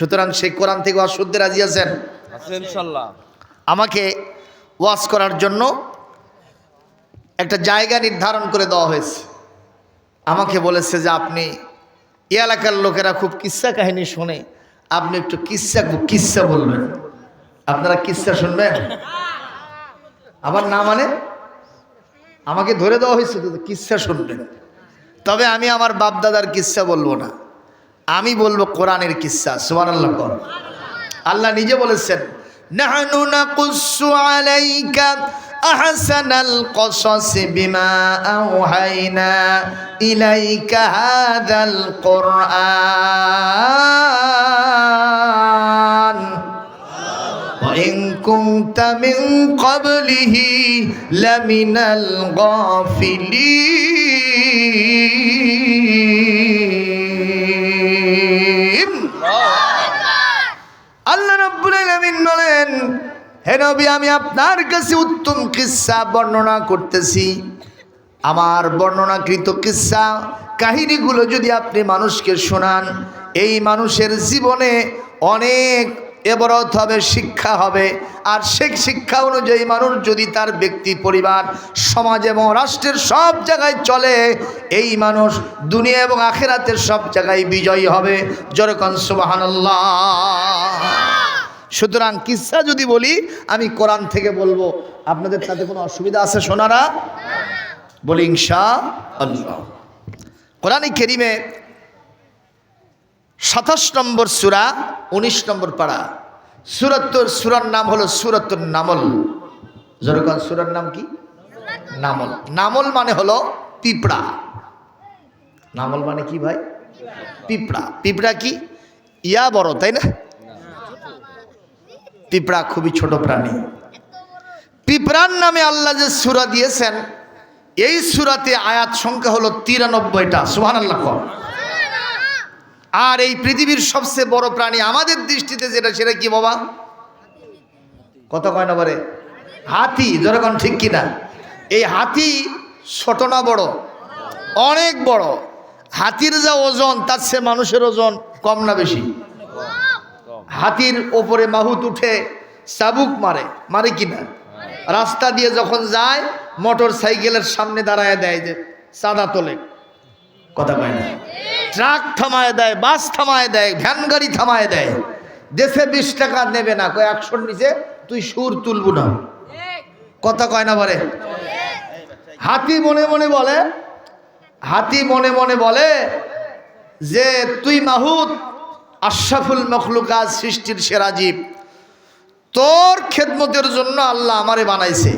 সুতরাং সেই কোরআন থেকে ওয়াজ শুনতে রাজি আছেন? ইনশাআল্লাহ। আমাকে ওয়াজ করার জন্য একটা জায়গা নির্ধারণ করে দেওয়া হয়েছে। আমাকে বলেছে যে আপনি এই এলাকার লোকেরা খুব কিস্সা কাহিনী শোনে, আপনি একটু কিস্সা বলবেন। আপনারা কিস্সা শুনবেন? আবার না মানে আমাকে ধরে দেওয়া হয়েছে তো কিস্সা শুনবেন। তবে আমি আমার বাপদাদার কিস্সা বলবো না, আমি বলবো কোরআনের কিস্সা। সুবহানাল্লাহ। আল্লাহ নিজে বলেছেন, নাহনু নাকুসসু আলাইকা আহসানাল কসস বিমা আওহাইনা ইলাইকা হাযাল কুরআন ওয়া ইন কুনতা মিন ক্বাবলিহি লামিনাল গাফিলিন। আল্লাহ রাব্বুল আলামিন বলেন, হে নবী, আমি আপনার কাছে উত্তম কিস্সা বর্ণনা করতেছি। আমার বর্ণনাকৃত কিস্সা কাহিনীগুলো যদি আপনি মানুষকে শোনান, এই মানুষের জীবনে অনেক ইবরত হবে, শিক্ষা হবে। আর সেই শিক্ষা অনুযায়ী মানুষ যদি তার ব্যক্তি, পরিবার, সমাজ এবং রাষ্ট্রের সব জায়গায় চলে, এই মানুষ দুনিয়া এবং আখিরাতের সব জায়গায় বিজয়ী হবে। জোরে কোন সুবহানাল্লাহ। সুতরাং কিসসা যদি বলি আমি কোরআন থেকে বলবো, আপনাদের তাতে কোনো অসুবিধা আছে শোনারা? বলি ইনশাআল্লাহ। কোরআনে কারীমে 27 নম্বর সূরা 19 নম্বর পারা, সূরার নাম হলো সূরাতুন নামল। যেরকম সূরার নাম কি? নামল। নামল মানে হলো পিঁপড়া। নামল মানে কি ভাই? পিঁপড়া। পিঁপড়া কি ইয়া বড়, তাই না? পিঁপড়া খুবই ছোট প্রাণী। পিঁপড়ার নামে আল্লাহ যে সূরা দিয়েছেন, এই সূরাতে আয়াত সংখ্যা হলো 93টা। সুবহানাল্লাহ। আর এই পৃথিবীর সবচেয়ে বড় প্রাণী আমাদের দৃষ্টিতে যেটা, সেটা কি বাবা? কত কয় নম্বরে? হাতি। যেরকম ঠিক কিনা? এই হাতি ছোট না বড়? অনেক বড়। হাতির যা ওজন তার চেয়ে মানুষের ওজন কম না বেশি? হাতির ওপরে মাহুত উঠে চাবুক মারে কিনা? রাস্তা দিয়ে যখন যায় মোটর সাইকেলের সামনে দাঁড়ায় দেয় যে চাঁদা তোলে, কথা কয় না? ট্রাক থামায় দেয়, বাস থামায় দেয়, ভ্যান গাড়ি থামায় দেয়। দেশে 20 টাকা নেবে না, কয় 100-র নিচে তুই সুর তুলবো না, কথা কয় না বলে? হাতি মনে মনে বলে যে তুই মাহুত, আশরাফুল মখলুকাত, সৃষ্টির সেরা জীব, তোর খেদমতের জন্য আল্লাহ আমারে বানাইছে,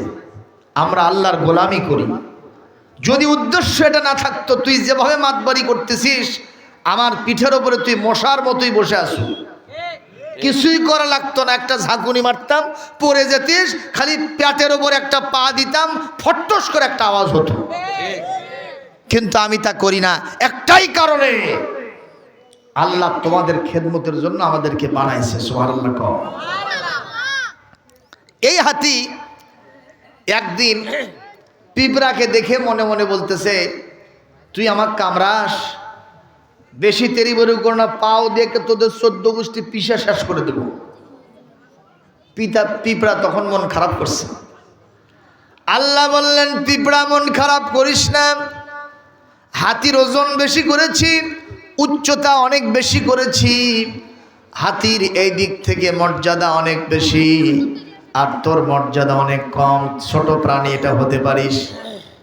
আমরা আল্লাহর গোলামি করি। যদি উদ্দেশ্য এটা না থাকতো, তুই যেভাবে মাতবাড়ি করতেছিস আমার পিঠের ওপরে তুই মশার মতোই বসে আসু, কিছুই করা লাগতো না। একটা ঝাঁকুনি মারতাম, পড়ে যেতিস, খালি পেটের ওপর একটা পা দিতাম, ফট্টস করে একটা আওয়াজ হতো। কিন্তু আমি তা করি না, একটাই কারণে, আল্লাহ তোমাদের খেদমতের জন্য আমাদেরকে বানাইছে। সুবহানাল্লাহ। এই হাতি একদিন পিঁপড়াকে দেখে মনে মনে বলতেছে, তুই আমার কামড়াস, বেশি তেরি বেরু করো না, পাও দেখে তোদের 14 গোষ্ঠী পিষে শেষ করে দেব। পিঁপড়া তখন মন খারাপ করছে। আল্লাহ বললেন, পিঁপড়া মন খারাপ করিস না, হাতির ওজন বেশি করেছি, উচ্চতা অনেক বেশি করেছি, হাতির এই দিক থেকে মর্যাদা অনেক বেশি, আর তোর মর্যাদা অনেক কম, ছোট প্রাণী এটা হতে পারিস।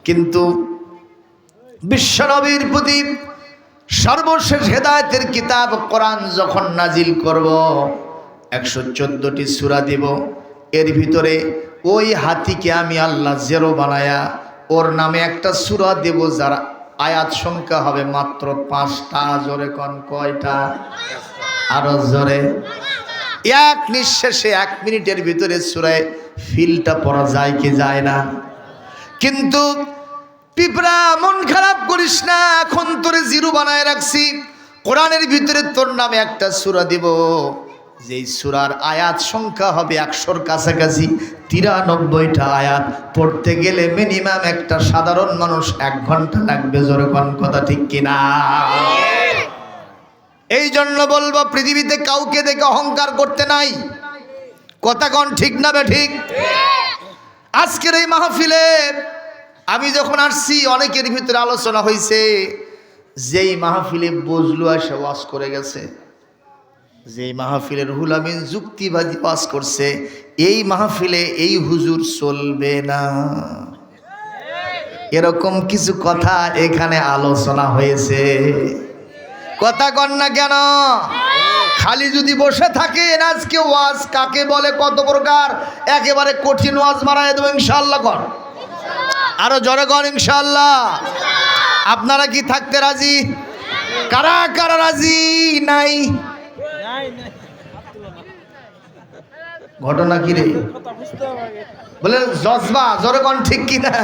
কিন্তু বিশ্বনবীর প্রতি সর্বশেষ হেদায়েতের কিতাব কোরআন যখন নাজিল করব, 114টি সূরা দিব, এর ভিতরে ওই হাতিকে আমি আল্লাহ জেরো বানায়া ওর নামে একটা সূরা দেব, যার আয়াত সংখ্যা হবে মাত্র 5টা। জোরে কোন কয়টা? আরো জোরে। এক নিঃশ্বাসে 1 মিনিটের ভিতরে সূরায়ে ফিলটা পড়া যায় কি যায় না? কিন্তু পিঁপড়া মন খারাপ করিস না, এখন তোরে জিরো বানায় রাখছি, কোরআনের ভিতরে তোর নামে একটা সূরা দিব, যেই সূরার আয়াত সংখ্যা হবে 100-র কাছাকাছি, 93টা আয়াত। পড়তে গেলে মিনিমাম একটা সাধারণ মানুষ 1 ঘন্টা লাগবে। জোরে কোন কথা ঠিক কিনা? এই জন্য বলবো পৃথিবীতে কাউকে দেখে অহংকার করতে নাই। কথা কোন ঠিক না বে ঠিক? আজকের এই মাহফিলে আমি যখন আসছি অনেকের ভিতরে আলোচনা হয়েছে, যেই মাহফিলে বজলু এসে ওয়াজ করে গেছে, যেই মাহফিলে রুহুল আমিন যুক্তিবাদী ওয়াজ করছে, এই মাহফিলে এই হুজুর চলবে না। এরকম কিছু কথা এখানে আলোচনা হয়েছে। কথা কন না কেন? খালি যদি বসে থাকেন, আজকে ওয়াজ কাকে বলে, কত প্রকার, একেবারে কঠিন ওয়াজ মারায় দেবো ইনশাআল্লাহ। কর আরো জোরে কর ইনশাআল্লাহ। আপনারা কি থাকতে রাজি? কারা কারা রাজি নাই? ঘটনা কি রে? বলেন জজবা, জোরে কন ঠিক কিনা?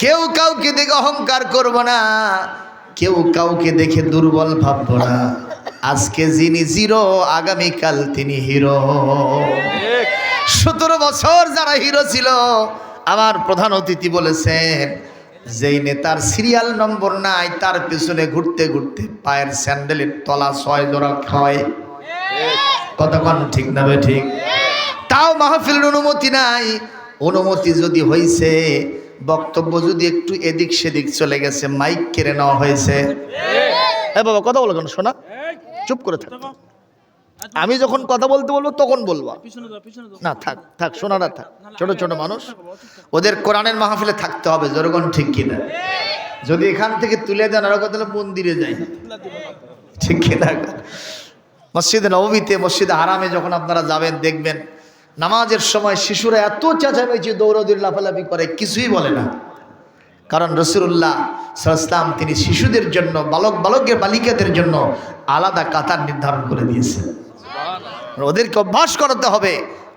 কেউ কাউকে দেখে অহংকার করব না, কেউ কাউকে দেখে দুর্বল ভাববো না। আজকে যিনি জিরো, আগামীকাল তিনি হিরো। 17 বছর যারা হিরো ছিল, আমার প্রধান অতিথি বলেছেন, যেই নেতার সিরিয়াল নম্বর নাই তার পেছনে ঘুরতে ঘুরতে পায়ের স্যান্ডেলের তলা 6 জোড়া হয়। কতক্ষণ ঠিক না বে ঠিক? তাও মাহফিলের অনুমতি নাই। অনুমতি যদি হয়েছে, বক্তব্য যদি একটু এদিক সেদিক চলে গেছে, মাইক কেড়ে নেওয়া হয়েছে। বাবা কথা বলো কেন? শোনা, চুপ করে থাক। আমি যখন কথা বলতে বলবো তখন বলবো না। থাক থাক, শোনারা থাক। ছোট ছোট মানুষ, ওদের কোরআনের মাহফিলে থাকতে হবে। জোরগণ ঠিক কিনা? যদি এখান থেকে তুলে দেন আর কথা মন্দিরে যাই, ঠিক কিনা? মসজিদে নববীতে, মসজিদে হারামে যখন আপনারা যাবেন, দেখবেন নামাজের সময় শিশুরা এত চেঁচামেচি দৌড়দৌড়ি লাফালাফি করে, কিছুই বলে না। কারণ রাসূলুল্লাহ সাল্লাল্লাহু আলাইহি ওয়াসাল্লাম তিনি শিশুদের জন্য, বালিকাদের জন্য আলাদা কাতার নির্ধারণ করে দিয়েছেন। ওদেরকে অভ্যাস করাতে হবে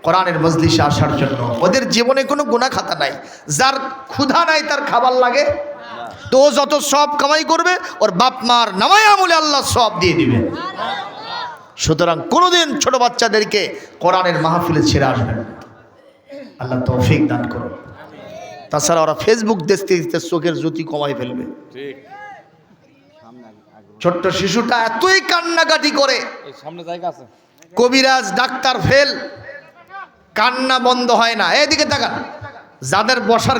কোরআনের মজলিসে আসার জন্য। ওদের জীবনে কোনো গুনাহ খাতা নাই। যার ক্ষুধা নাই তার খাবার লাগে, তো ও যত সব কামাই করবে, ওর বাপ মার নামায় আমলে আল্লাহ সব দিয়ে দিবে। সুতরাং কোনোদিন ছোট বাচ্চাদেরকে কোরআনের মাহফিলে ছেড়ে আসবেন না। আল্লাহ তৌফিক দান করুন। তাছাড়া ওরা ফেসবুক দেখতে দেখতে চোখের জ্যোতি কমাই ফেলবে। ছোট্ট শিশুটা এতই কান্নাকাটি করে, কবিরাজ ডাক্তার ফেল, কান্না বন্ধ হয় না। এদিকে তাকান, যাদের বসার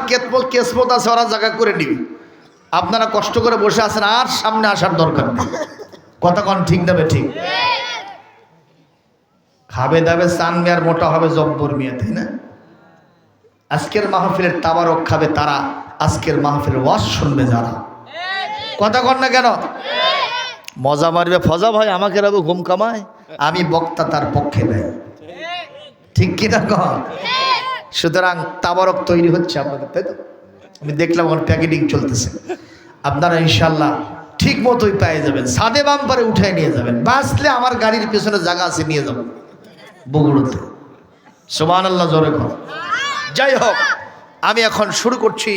কেসমত আছে ওরা জায়গা করে নিবি। আপনারা কষ্ট করে বসে আছেন, আর সামনে আসার দরকার নেই। কতক্ষণ ঠিক দেবে ঠিক? খাবে দাবে চান মেয়ার, মোটা হবে জব্বর মিয়া, তাই না? আজকের মাহফিলের তাবারক খাবে তারা, আজকের মাহফিলের ওয়াজ শুনবে যারা। কথা কন না কেন? মজা মারবে ফজা ভাই, আমাকে রাবো ঘুম কামায়, আমি বক্তা তার পক্ষে নেই, ঠিক কিনা কন? সুতরাং তাবারক তৈরি হচ্ছে আপনাদের, তাই তো? আমি দেখলাম ওর প্যাকেটিং চলতেছে। আপনারা ইনশাল্লাহ ঠিক মতোই পেয়ে যাবেন। সাদে বাম্পারে উঠায় নিয়ে যাবেন। বাঁচলে আমার গাড়ির পেছনে জায়গা আছে, নিয়ে যাবেন বগুড়োতে। সুবহানাল্লাহ, জোরে কর। যাই হোক, আমি এখন শুরু করছি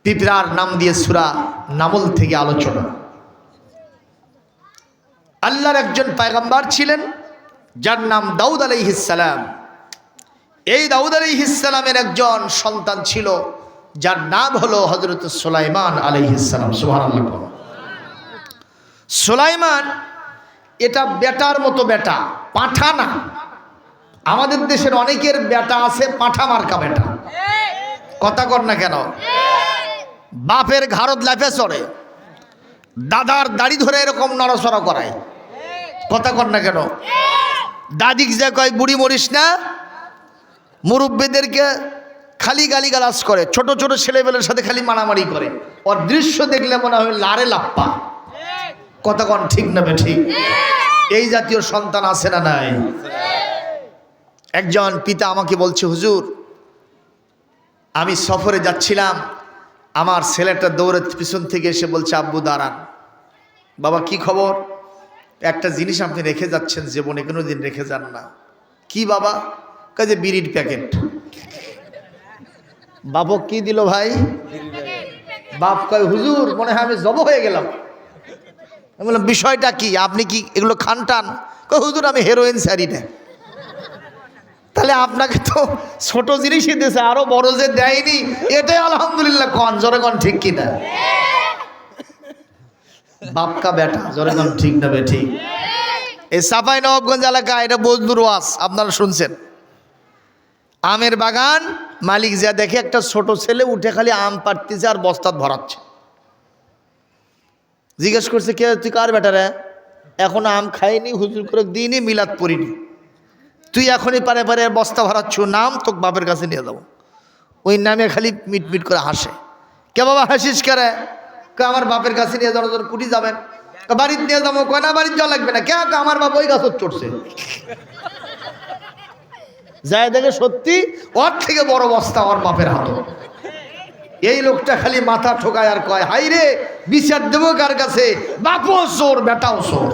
পিঁপড়ার নাম দিয়ে সূরা নামল থেকে আলোচনা। আল্লাহর একজন পয়গম্বর ছিলেন যার নাম দাউদ আলাইহিস সালাম। এই দাউদ আলাইহিস সালামের একজন সন্তান ছিল যার নাম হলো হযরত সুলাইমান আলাইহিস সালাম। সুবহানাল্লাহ। সুলাইমান এটা বেটার মতো বেটা, পাঁঠা না। আমাদের দেশের অনেকের বেটা আছে পাঁঠা মার্কা বেটা। কথা কর না কেন? বাপের ঘাড়ত লাফে চড়ে, দাদার দাড়ি ধরে এরকম নড়াচড়া করায়। কথা কর না কেন? দাদিক যে কয় বুড়ি মরিস না, মুরব্বীদেরকে খালি গালিগালাজ করে, ছোট ছোট ছেলেবেলের সাথে খালি মারামারি করে। ওর দৃশ্য দেখলে মনে হয় লারে লাপ্পা। কথা কন ঠিক না বে ঠিক? এই জাতীয় সন্তান আছে না নাই? একজন পিতা আমাকে বলছে, হুজুর আমি সফরে যাচ্ছিলাম, আমার ছেলেটা দৌড়ে পিছন থেকে এসে বলছে, আব্বু দাঁড়ান। বাবা কি খবর? একটা জিনিস আপনি রেখে যাচ্ছেন, জীবনে কোনো দিন রেখে যান না। কি বাবা? কাজে বিড়ির প্যাকেট। বাবু কি দিল ভাই? বাপ কয়, হুজুর মনে হয় আমি জব হয়ে গেলাম। আমি বললাম বিষয়টা কি, আপনি কি এগুলো খান টান? কয় হুজুর আমি হেরোইন সারি না। তাহলে আপনাকে তো ছোট জিনিসই দিয়েছে, আরো বড় যে দেয়নি, এটাই আলহামদুলিল্লাহ। কন জোরে কন ঠিক কিনা? বাপকা বেটা জোরে কোন ঠিক না বে ঠিক। এই চাঁপাই নবাবগঞ্জ এলাকা, এটা বজলুর ওয়াজ আপনারা শুনছেন। আমের বাগান মালিক যা দেখে একটা ছোট ছেলে উঠে খালি আম পাড়তেছে আর বস্তাত ভরাচ্ছে। জিজ্ঞেস করছে, কে তুই কার বেটা রে? এখন আম খাইনি, হুজুর করে দিইনি, মিলাদ পড়িনি, তুই এখনই পারে পারে বস্তা ভরাচ্ছ, নাম তোকে বাপের কাছে নিয়ে যাবো। ওই নামে খালি মিট মিট করে হাসে। কে বাবা হাসিস করে? আমার বাপের কাছে নিয়ে যাওয়ার জন্য কুটি যাবেন, বাড়িতে নিয়ে যাবো। কয় না, বাড়িতে যাওয়া লাগবে না। কে? আমার বাবা ওই গাছ চড়ছে। যায় দেখে সত্যি ওর থেকে বড় বস্তা ওর বাপের হাত। এই লোকটা খালি মাথা ঠোকায় আর কয়, হাই রে, বিচার দেবো কার কাছে? বাপও চোর, বেটাও চোর।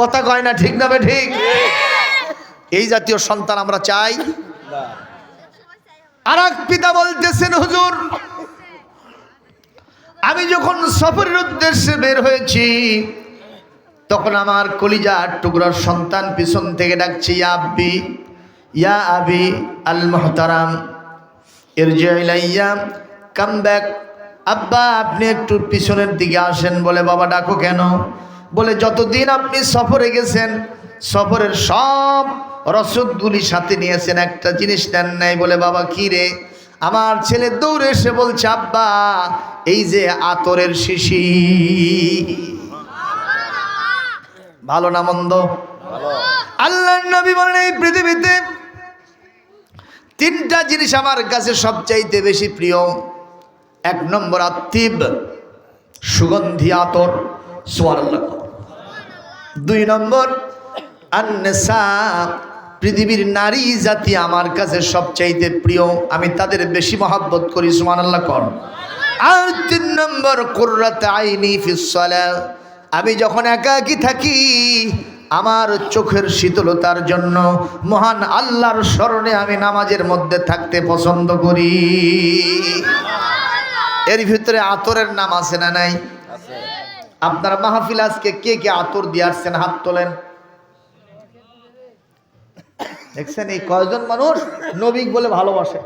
কথা কয় না ঠিক না বে ঠিক? এই জাতীয় সন্তান আমরা চাই। আর এক পিতা বলতেছেন, হুজুর আমি যখন সফরের উদ্দেশ্যে বের হয়েছি তখন আমার কলিজার টুকরার সন্তান পিছন থেকে ডাকছে, ইয়া আব্বি, ইয়া আবি আল মুহতারাম ইরজি ইলাইয়া, কাম ব্যাক। আব্বা আপনি একটু পিছনের দিকে আসেন। বলে, বাবা ডাকো কেন? বলে, যতদিন আপনি সফরে গেছেন সফরের সব রসদগুলি সাথে নিয়েছেন, একটা জিনিস নেন নাই। বলে, বাবা কি রে? আমার ছেলে দৌড়ে এসে বলছে, আব্বা এই যে আতরের শিশি। ভালো না মন্দ? আল্লাহর নবী বলেন, এই পৃথিবীতে তিনটা জিনিস আমার কাছে সবচাইতে বেশি প্রিয়। এক নম্বর আত্তিব, সুগন্ধি আতর, সুবহানাল্লাহ। দুই নম্বর আন-নিসা, পৃথিবীর নারী জাতি আমার কাছে সবচাইতে প্রিয়, আমি তাদের বেশি মহব্বত করি, সুবহানাল্লাহ কর। আর তিন নম্বর কুররাত আইনি ফিস সালাহ, আমি যখন একাকী থাকি আমার চোখের শীতলতার জন্য মহান আল্লাহর স্মরণে আমি নামাজের মধ্যে থাকতে পছন্দ করি। এর ভিতরে আতরের নাম আছে না নাই? আপনার মাহফিল আজকে কে কে আতর দিয়ে আসছেন? হাত তোলেন। দেখছেন এই কয়জন মানুষ নবীক বলে ভালোবাসে?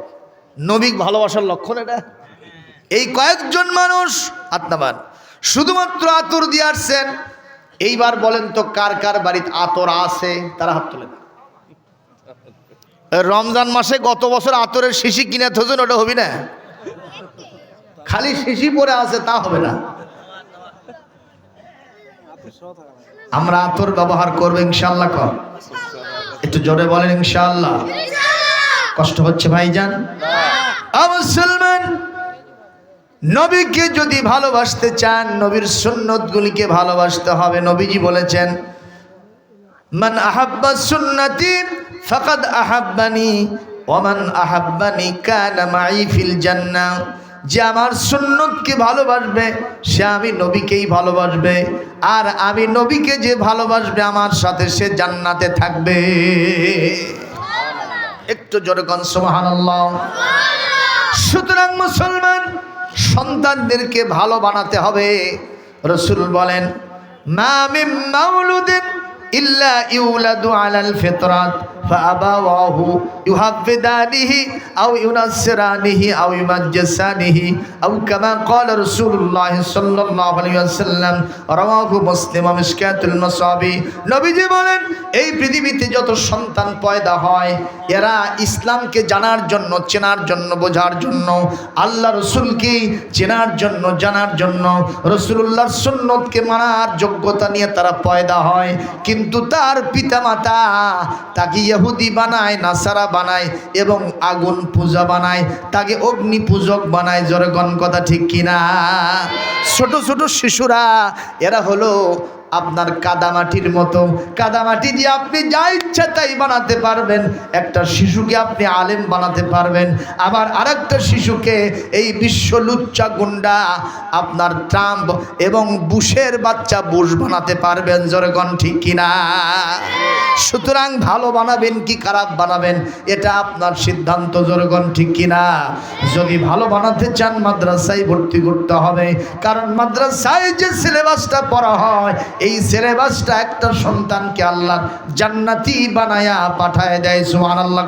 নবীক ভালোবাসার লক্ষণ এটা। এই কয়েকজন মানুষ হাত নামান, শুধুমাত্র আতর দিয়ে আসছেন। এইবার বলেন তো কার কার বাড়িতে আতর আছে? তারা হাত তোলেন। রমজান মাসে গত বছর আতরের শিশি কিনে থোছেন, ওটা হবি না? খালি শিশি পরে আছে তা হবে না। আমরা আতর ব্যবহার করবো ইনশাআল্লাহ। কর একটু জোরে বলেন ইনশাআল্লাহ। কষ্ট হচ্ছে ভাইজান? মুসলমান, নবীকে যদি ভালোবাসতে চান নবীর সুন্নতগুলিকে ভালোবাসতে হবে। নবীজি বলেছেন, মান আহাব্বা সুন্নতি ফাকাদ আহাব্বানি ওয়া মান আহাব্বানি কানা মাই ফিল জান্নাহ। যে আমার সুন্নতকে ভালোবাসবে সে আমি নবীকেই ভালোবাসবে, আর আমি নবীকে যে ভালোবাসবে আমার সাথে সে জান্নাতে থাকবে। একটু জোরে কোন সুবহানাল্লাহ। সুতরাং মুসলমান, সন্তানদেরকে ভালো বানাতে হবে। রাসূল বলেন, মা মিন মাউলুদিন ইল্লা ইউলাদু আলাল ফিতরাত ফাআবাওয়াহু ইউহাব্বিদানিহি আও ইউনাসসিরানিহি আও ইউমাজ্জিসানিহি আও কামা ক্বালা রাসূলুল্লাহ সাল্লাল্লাহু আলাইহি ওয়াসাল্লাম, রাওয়াহু মুসলিম ওয়া মিশকাতুল মাসাবি। নবীজি বলেন, এই পৃথিবীতে যত সন্তান পয়দা হয় এরা ইসলামকে জানার জন্য, চেনার জন্য, বোঝার জন্য, আল্লাহ রসুলকে চেনার জন্য, জানার জন্য, রসুলুল্লাহর সুন্নতকে মানার যোগ্যতা নিয়ে তারা পয়দা হয়। কিন্তু তার পিতামাতা তাকে ইহুদি বানায়, নাসারা বানায় এবং আগুন পূজা বানায়, তাকে অগ্নি পূজক বানায়। জোরে কোন কথা ঠিক কিনা? ছোট ছোট শিশুরা এরা হলো আপনার কাদামাটির মতো। কাদামাটি দিয়ে আপনি যা ইচ্ছা তাই বানাতে পারবেন। একটা শিশুকে আপনি আলেম বানাতে পারবেন, আবার আরেকটা শিশুকে এই বিশ্ব লুচ্চা গুন্ডা আপনার ট্রাম্প এবং বুশের বাচ্চা বুশ বানাতে পারবেন। জোরে কোন ঠিক কিনা? সুতরাং ভালো বানাবেন কি খারাপ বানাবেন এটা আপনার সিদ্ধান্ত। জোরে কোন ঠিক কিনা? যদি ভালো বানাতে চান মাদ্রাসায় ভর্তি করতে হবে, কারণ মাদ্রাসায় যে সিলেবাসটা পড়া হয় এই সিলেবাসটা একটা সন্তানকে আল্লাহ জান্নাতি বানায়া পাঠায় দেয়। সুবহানাল্লাহ।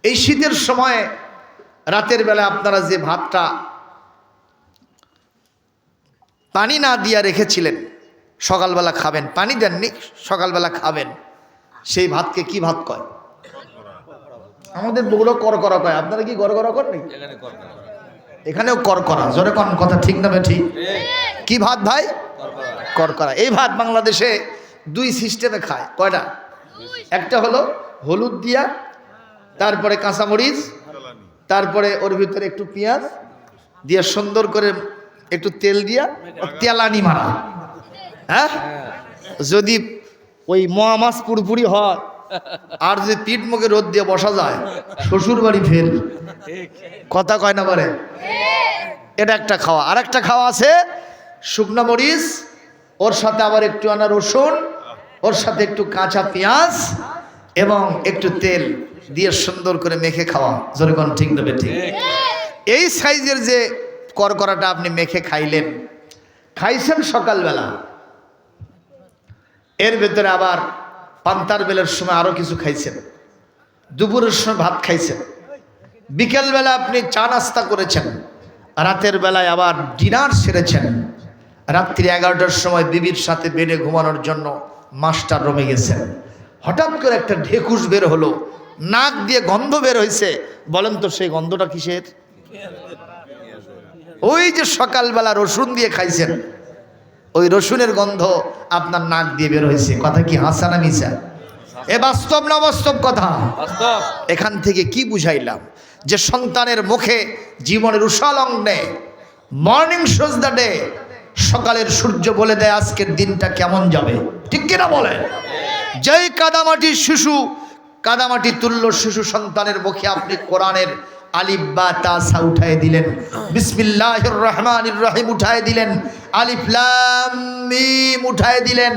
এই শীতের সময় রাতের বেলা আপনারা যে ভাতটা পানি না দিয়া রেখেছিলেন, সকালবেলা খাবেন, পানি দেননি, সকালবেলা খাবেন, সেই ভাতকে কি ভাত কয়? আমাদের বগুড়ো করকরা কয়, আপনারা কি করকরা করেন? এখানেও করকরা, জোরে কোন কথা ঠিক না ঠিক? কি ভাত ভাই? করকরা। এই ভাত বাংলাদেশে দুই সিস্টেমে খায়। কয়টা? একটা হলো হলুদ দিয়া, তারপরে কাঁচামরিচ, তারপরে ওর ভিতরে একটু পেঁয়াজ দিয়ে সুন্দর করে একটু তেল দিয়া তেলানি মারা। হ্যাঁ, যদি ওই মোয়া মাছ পুরপুরি হয় আর যদি পিঠ মুখে রোদ দিয়ে বসা যায়, শ্বশুর বাড়ি ফের। কথা কয় না বলে? এটা একটা খাওয়া। আর একটা খাওয়া আছে শুকনো মরিচ, ওর সাথে আবার একটু আনা রসুন, ওর সাথে একটু কাঁচা পেঁয়াজ এবং একটু তেল দিয়ে সুন্দর করে মেখে খাওয়া। জোরে কোন ঠিক দেবে ঠিক? এই সাইজের যে করকরাটা আপনি মেখে খাইলেন, খাইছেন সকালবেলা, এর ভেতরে আবার পান্তার বেলার সময় আরো কিছু খাইছেন, দুপুরের সময় ভাত খাইছেন, বিকেলবেলা আপনি চা নাস্তা করেছেন, রাতের বেলায় আবার ডিনার সেরেছেন, রাত্রি 11টার সময় বিবির সাথে বেডে ঘুমানোর জন্য মাস্টার রুমে গেছেন, হঠাৎ করে একটা ঢেকুশ বের হলো, নাক দিয়ে গন্ধ বের হয়েছে। বলেন তো সেই গন্ধটা কিসের? ওই যে সকালবেলা রসুন দিয়ে খাইছেন, ওই রসুনের গন্ধ আপনার নাক দিয়ে বের হয়েছে। কথা কি হাসা না মিছা? এ বাস্তব না বাস্তব কথা? এখান থেকে কি বুঝাইলাম? যে সন্তানের মুখে জীবনের উষালগ্নে, মর্নিং শোজ দ্য ডে, সকালের সূর্য বলে দেয় আজকের দিনটা কেমন যাবে। ঠিক কিনা বলেন? যেই কাদামাটির শিশু, কাদামাটি তুল্য শিশু সন্তানের মুখে আপনি কোরআনের আলিফ বা তা সা উঠায় দিলেন, বিসমিল্লাহির রহমানির রহিম উঠায় দিলেন, আলিফ লাম মিম উঠায় দিলেন,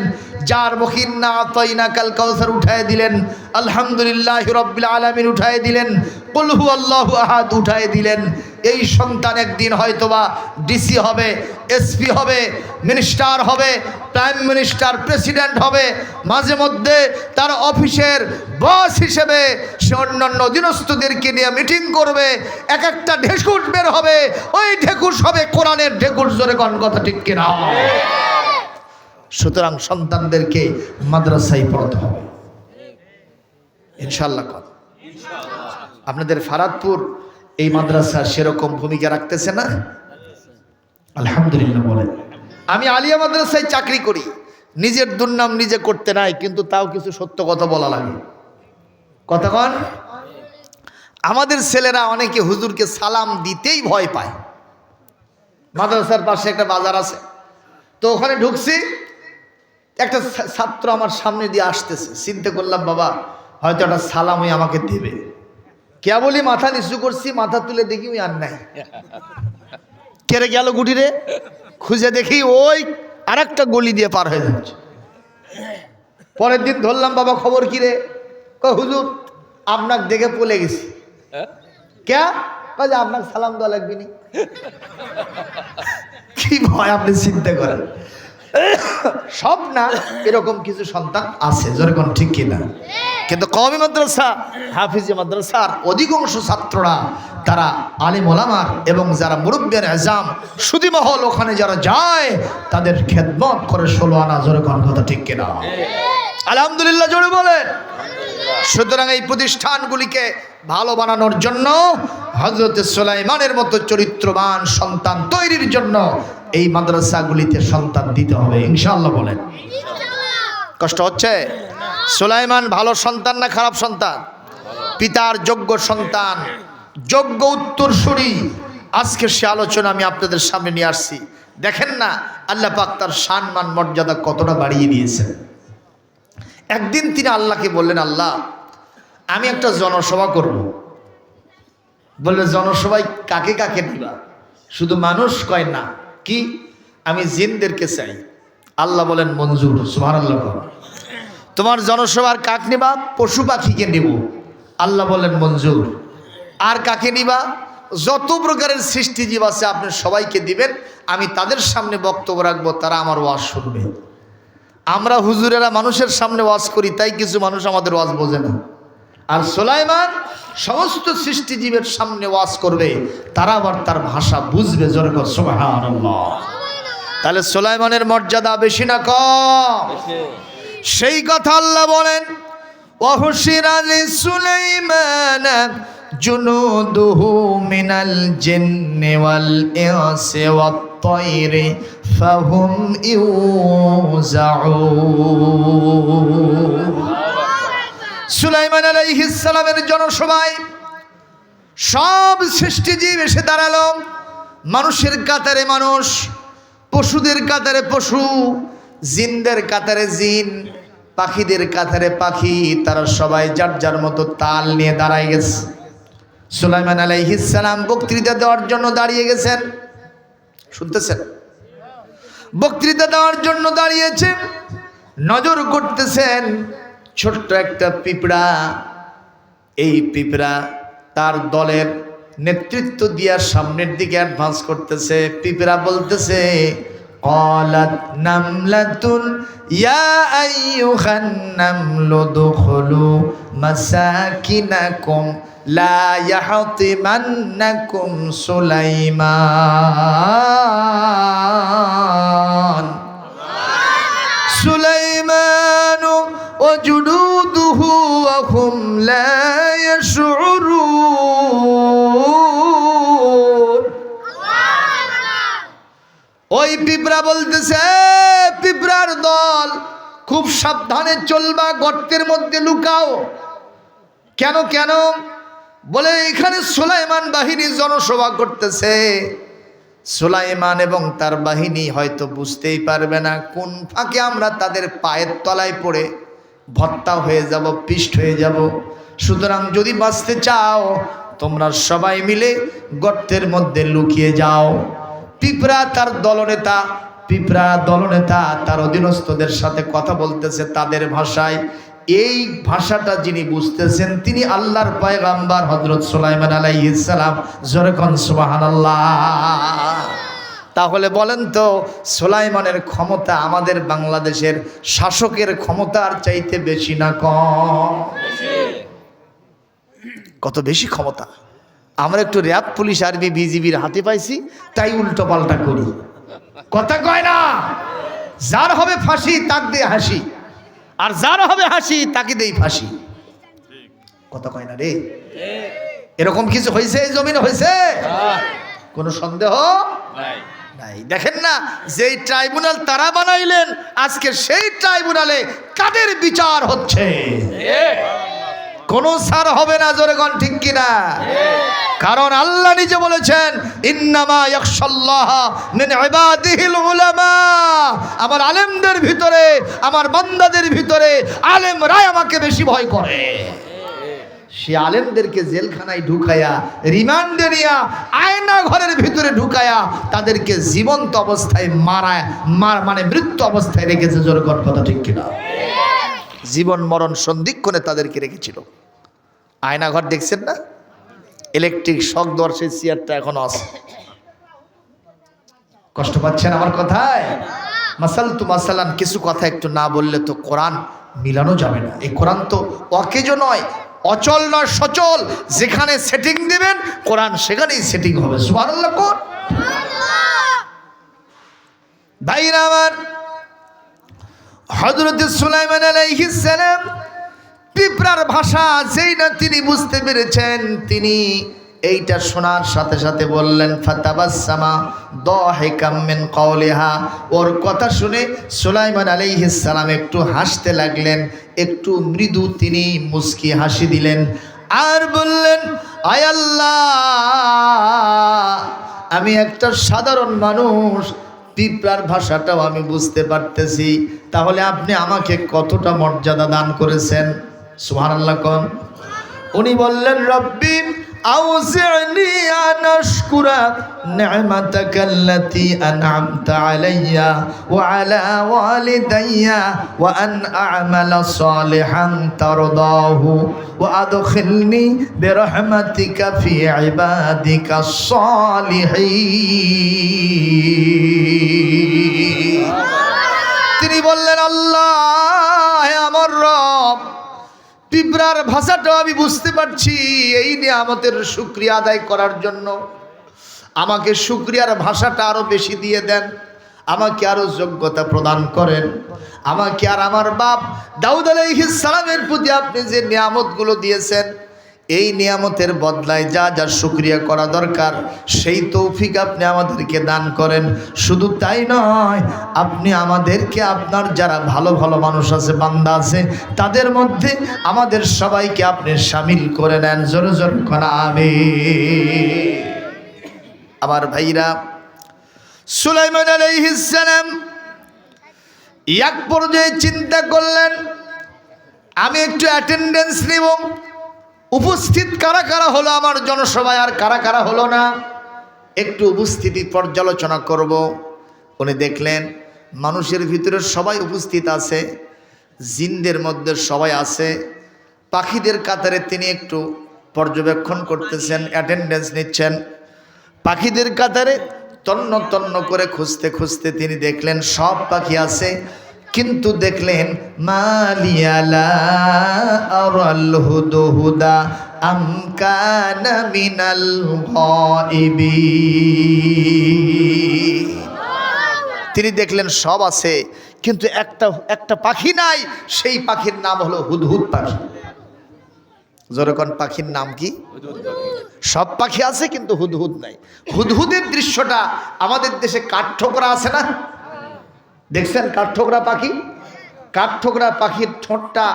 যার মুখিন্না আতাইনা কাল কাউসার উঠায় দিলেন, আলহামদুলিল্লাহি রাব্বিল আলামিন উঠায় দিলেন, কুল হু আল্লাহু আহাদ উঠায় দিলেন। এই সন্তান একদিন হয়তোবা ডিসি হবে, এসপি হবে, মিনিস্টার হবে, প্রাইম মিনিস্টার, প্রেসিডেন্ট হবে, মাঝে মধ্যে তার অফিসের বস হিসেবে সে অন্যান্য অধীনস্থদেরকে নিয়ে মিটিং করবে, এক একটা ঢেকুশ বের হবে, ওই ঢেকুশ হবে কোরআনের ঢেকুশ। জোরে কোন কথা ঠিক কিনা? সুতরাং সন্তানদেরকে মাদ্রাসায় পড়তে হবে ইনশাআল্লাহ। আপনাদের ফারাদপুর এই মাদ্রাসা সেরকম ভূমিকা রাখতেছে না? আলহামদুলিল্লাহ বলেন। আমি আলিয়া মাদ্রাসায় চাকরি করি, নিজের দুর্নাম নিজে করতে নাই, কিন্তু তাও কিছু সত্য কথা বলা লাগে। কতক্ষণ আমাদের ছেলেরা অনেকে হুজুরকে সালাম দিতেই ভয় পায়। মাদ্রাসার পাশে একটা বাজার আছে, তো ওখানে ঢুকছি, একটা ছাত্র আমার সামনে দিয়ে আসতেছে, চিন্তা করলাম বাবা হয়তো একটা সালামই আমাকে দেবে। কে বলি মাথা নিচু করছি, মাথা তুলে দেখি ওই আর নাই। কেড়ে গেল গুটিরে, খুঁজে দেখি ওই আর একটা গলি দিয়ে পার হয়ে যাচ্ছে। পরের দিন ধরলাম, বাবা খবর কি রে? হুজুর আপনাকে দেখে পলে গেছি। কে? কাজে আপনাকে সালাম দেওয়া লাগবে নি। কি ভয় আপনি চিন্তা করেন। সব না, এরকম কিছু সন্তান আছে, যেরকম ঠিক কিনা? কিন্তু কওমি মাদ্রাসা, হাফিজি মাদ্রাসার অধিকাংশ ছাত্ররা তারা আলিম ওলামার এবং যারা মুরব্বিয়ান আজম সুদী মহল ওখানে যারা যায় তাদের খেদমত করে 16 আনা। যেরকম কথা ঠিক কিনা? আলহামদুলিল্লাহ জোরে বলেন। সুতরাং এই প্রতিষ্ঠানগুলিকে ভালো বানানোর জন্য, হযরত সুলাইমানের মতো চরিত্রবান সন্তান তৈরির জন্য এই মাদ্রাসাগুলিতে সন্তান দিতে হবে ইনশাআল্লাহ বলেন। কষ্ট হচ্ছে? সুলাইমান ভালো সন্তান না খারাপ সন্তান? পিতার যোগ্য সন্তান, যোগ্য উত্তরসূরি। আজকে সে আলোচনা আমি আপনাদের সামনে নিয়ে আসছি। দেখেন না আল্লাহ পাক তার সম্মান মর্যাদা কতটা বাড়িয়ে দিয়েছেন। একদিন তিনি আল্লাহকে বললেন, আল্লাহ আমি একটা জনসভা করব। বললে জনসভায় কাকে কাকে দিবা? শুধু মানুষ কয় না, কি আমি জিনদেরকে চাই। আল্লাহ বলেন মঞ্জুর। সুবহানাল্লাহ। তোমার জনসভার কাক নিবা? পশু পাখিকে নিব। আল্লাহ বলেন মঞ্জুর। আর কাকে নিবা? যত প্রকারের সৃষ্টিজীব আছে আপনি সবাইকে দিবেন, আমি তাদের সামনে বক্তব্য রাখবো, তারা আমার ওয়াজ শুনবে। আমরা হুজুরেরা মানুষের সামনে ওয়াজ করি, তাই কিছু মানুষ আমাদের ওয়াজ বোঝে না। আর সুলাইমান সমস্ত সৃষ্টিজীবের সামনে ওয়াজ করবে, তারা আবার তার ভাষা বুঝবে। জোরে বল সুবহানাল্লাহ। তাহলে সুলাইমানের মর্যাদা বেশি না কম? সেই কথা আল্লাহ বলেন, ওয়াহুশিরা লিসুলাইমান জুনুদুহু মিনাল জিন্নি ওয়াল ইনসি ওয়াত তায়রি ফাহুম ইউজাউন। সুলাইমান আলাইহিস সালামের জনসভায় সব সৃষ্টিজীব এসে দাঁড়ালো। মানুষের কাতারে মানুষ, পশুদের কাতারে পশু, জিনদের কাতারে জিন, পাখিদের কাতারে পাখি, তারা সবাই যার যার মতো তাল নিয়ে দাঁড়ায় গেছে। সুলাইমান আলাইহিস সালাম বক্তৃতা দেওয়ার জন্য দাঁড়িয়ে গেছেন। শুনতেছেন? বক্তৃতা দেওয়ার জন্য দাঁড়িয়েছেন, নজর করতেছেন ছোট্ট একটা পিঁপড়া। এই পিঁপড়া তার দলের নেতৃত্ব দিয়া সামনের দিকে অ্যাডভান্স করতেছে। পিঁপড়া বলতেছে, ক্বালাত নামলাতুন ইয়া আইয়ুহান নামলু দুখুলু মাসাকিনাকুম লা ইয়াহতিমান্নাকুম সুলাইমান সুলাইমানু ওয়া জুনুদুহু ওয়া হুম লা ইয়াশউরুন। ওই পিঁপড়া বলতেছে, পিঁপড়ার দল, খুব সাবধানে চলবা, গর্তের মধ্যে লুকাও। কেন কেন? বলে এখানে সুলাইমান বাহিনী জনসভা করতেছে। সুলাইমান এবং তার বাহিনী হয়তো বুঝতেই পারবে না কোন ফাঁকে আমরা তাদের পায়ের তলায় পড়ে ভর্তা হয়ে যাব, পিষ্ট হয়ে যাব। সুতরাং যদি বাঁচতে চাও তোমরা সবাই মিলে গর্তের মধ্যে লুকিয়ে যাও। পিঁপড়া তার দলনেতা তার অধীনস্থদের সাথে কথা বলতেছে তাদের ভাষায়। এই ভাষাটা যিনি বুঝতেছেন তিনি আল্লাহর পয়গম্বর হযরত সুলাইমান আলাইহিস সালাম। জোরে কোন সুবহানাল্লাহ। তাহলে বলেন তো, সুলাইমানের ক্ষমতা আমাদের বাংলাদেশের শাসকের ক্ষমতার চাইতে বেশি না কম? কত বেশি ক্ষমতা! আমরা একটু র্যাব, পুলিশ, আর্মি, বিজিবির হাতে পাইছি, তাই উল্টো পাল্টা করি। কথা কয় না? যার হবে ফাঁসি তাক দিয়ে হাসি, আর যার হবে হাসি তাকে দেই ফাঁসি। কথা কয় না রে? এরকম কিছু হয়েছে এই জমিনে? হয়েছে? কোনো সন্দেহ নাই। দেখেন না, যেই ট্রাইব্যুনাল তারা বানাইলেন, আজকে সেই ট্রাইব্যুনালে কাদের বিচার হচ্ছে? কোনো ছাড় হবে না। জোরে কোন ঠিক কিনা? কারণ আল্লাহ নিজে বলেছেন, ইন্নামা ইয়াখশাল্লাহ মিন ইবাদিহিল উলামা। আমার আলেমদের ভিতরে, আমার বান্দাদের ভিতরে আলেমরাই আমাকে বেশি ভয় করে। সে আলেমদেরকে জেলখানায় ঢুকায়া, রিমান্ডে নিয়া, আয়না ঘরের ভিতরে ঢুকায়া তাদেরকে জীবন্ত অবস্থায় মানে মৃত্যু অবস্থায় রেখেছে। জোরে কোন কথা ঠিক কিনা? জীবন মরণ সন্ধিক্ষণে তাদেরকে রেখেছিল। আয়নাঘর দেখছেন না? ইলেকট্রিক শক দেওয়ার সেই চেয়ারটা এখনো আছে। কষ্ট পাচ্ছেন আমার কথায়? মাসালান কিছু কথা একটু না বললে তো কোরআন মিলানো যাবে না। এই কোরআন তো অকেজ নয়, অচল নয়, সচল। যেখানে সেটিং দিবেন কোরআন সেখানেই সেটিং হবে। সুবহানাল্লাহ কোন ভাইরা আমার, হযরত সুলাইমান আলাইহিস সালাম পিঁপড়ার ভাষা যেই না তিনি বুঝতে পেরেছেন, তিনি এইটা শোনার সাথে সাথে বললেন, ফাতাবাসসামা দাহিকাম মিন কাওলিহা। ওর কথা শুনে সুলাইমান আলাইহিস সালাম একটু হাসতে লাগলেন, একটু মৃদু তিনি মুস্কি হাসি দিলেন, আর বললেন, আয় আল্লাহ, আমি একটা সাধারণ মানুষ, পিঁপড়ার ভাষাটাও আমি বুঝতে পারতেছি, তাহলে আপনি আমাকে কতটা মর্যাদা দান করেছেন। সুবহানাল্লাহ কোন। উনি বললেন, রব্বি আউজি'নি আন আশকুরা নি'মাতাকাল্লাতী আন'আমতা আলাইয়া ওয়া আলা ওয়ালিদাইয়া ওয়া আন আ'মালা সালিহান তারদাহু ওয়া আদখিলনি বিরহমাতিকা ফি ইবাদিকাস সালিহিন। তিনি বললেন, আল্লাহ, আমার রব, পিঁপড়ার ভাষাটাও আমি বুঝতে পারছি, এই নিয়ামতের শুকরিয়া আদায় করার জন্য আমাকে শুকরিয়ার ভাষাটা আরো বেশি দিয়ে দেন। আমাকে আরো যোগ্যতা প্রদান করেন। আমাকে আর আমার বাপ দাউদ আলাইহিস সালামের প্রতি আপনি যে নিয়ামতগুলো দিয়েছেন, এই নিয়ামতের বদলায় যা যা শুকরিয়া করা দরকার সেই তৌফিক আপনি আমাদেরকে দান করেন। শুধু তাই নয়, আপনি আমাদেরকে আপনার যারা ভালো ভালো মানুষ আছে, বান্দা আছে, তাদের মধ্যে আমাদের সবাইকে আপনি শামিল করে নেন। জোরে জোরে কোন আমিন। আমার ভাইরা, সুলাইমান আলাইহিস সালাম এক পর্যায়ে চিন্তা করলেন, আমি একটু অ্যাটেন্ডেন্স নিব, উপস্থিত কারা কারা হলো আমার জনসভায় আর কারা কারা হলো না, একটু উপস্থিতি পর্যালোচনা করব। উনি দেখলেন মানুষের ভিতরে সবাই উপস্থিত আছে, জিনদের মধ্যে সবাই আছে, পাখিদের কাতারে তিনি একটু পর্যবেক্ষণ করতেছেন, অ্যাটেন্ডেন্স নিচ্ছেন। পাখিদের কাতারে তন্ন তন্ন করে খুঁজতে খুঁজতে তিনি দেখলেন সব পাখি আছে, কিন্তু দেখলেন মালিয়ালা আরাল হুদুহুদা আম কানা মিনাল গায়িবিন। তিনি দেখলেন সব আছে, কিন্তু একটা পাখি নাই, সেই পাখির নাম হলো হুদহুদ পাখি। যেরকম পাখির নাম কি? সব পাখি আছে কিন্তু হুদহুদ নাই। হুদহুদের দৃশ্যটা আমাদের দেশে কাঠঠোকরা আছে না, দেখছেন? কাঠঠোকরা পাখি, কাঠঠোকরা পাখির ঠোঁটটা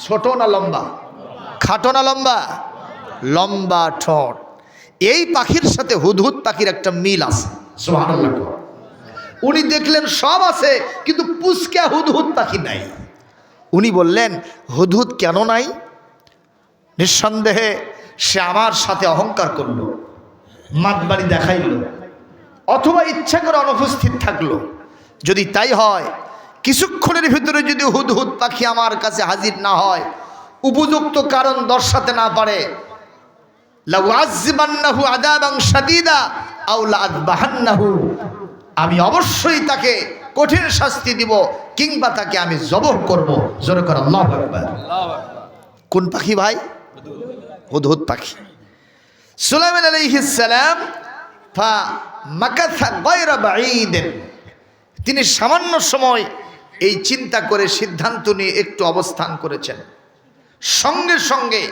ছোট না লম্বা? খাটো না লম্বা? লম্বা ঠোঁট। এই পাখির সাথে হুদহুদ পাখির একটা মিল আছে। সুবহানাল্লাহ। উনি দেখলেন সব আছে কিন্তু পুচকা হুদহুদ পাখি নাই। উনি বললেন, হুদহুদ কেন নাই? নিঃসন্দেহে সে আমার সাথে অহংকার করলো, মাতবাড়ি দেখাইল, অথবা ইচ্ছা করে অনুপস্থিত থাকলো। যদি তাই হয়, কিছুক্ষণের ভিতরে যদি হুদহুদ পাখি আমার কাছে হাজির না হয়, উপযুক্ত কারণ দর্শাতে না পারে, লাউআযিবান্নাহু আযাবান শাদীদা আও লাআযবাহান্নাহু, আমি অবশ্যই তাকে কঠিন শাস্তি দিব, কিংবা তাকে আমি জবহ করব। জোরে করে আল্লাহু আকবার। কোন পাখি ভাই? হুদহুদ পাখি। সুলাইমান আলাইহিস সালাম ফা মাকাসা গায়রা বাঈদিন, তিনি সামান্য সময় এই চিন্তা করে সিদ্ধান্ত নিয়ে একটু অবস্থান করেছেন। সঙ্গে সঙ্গে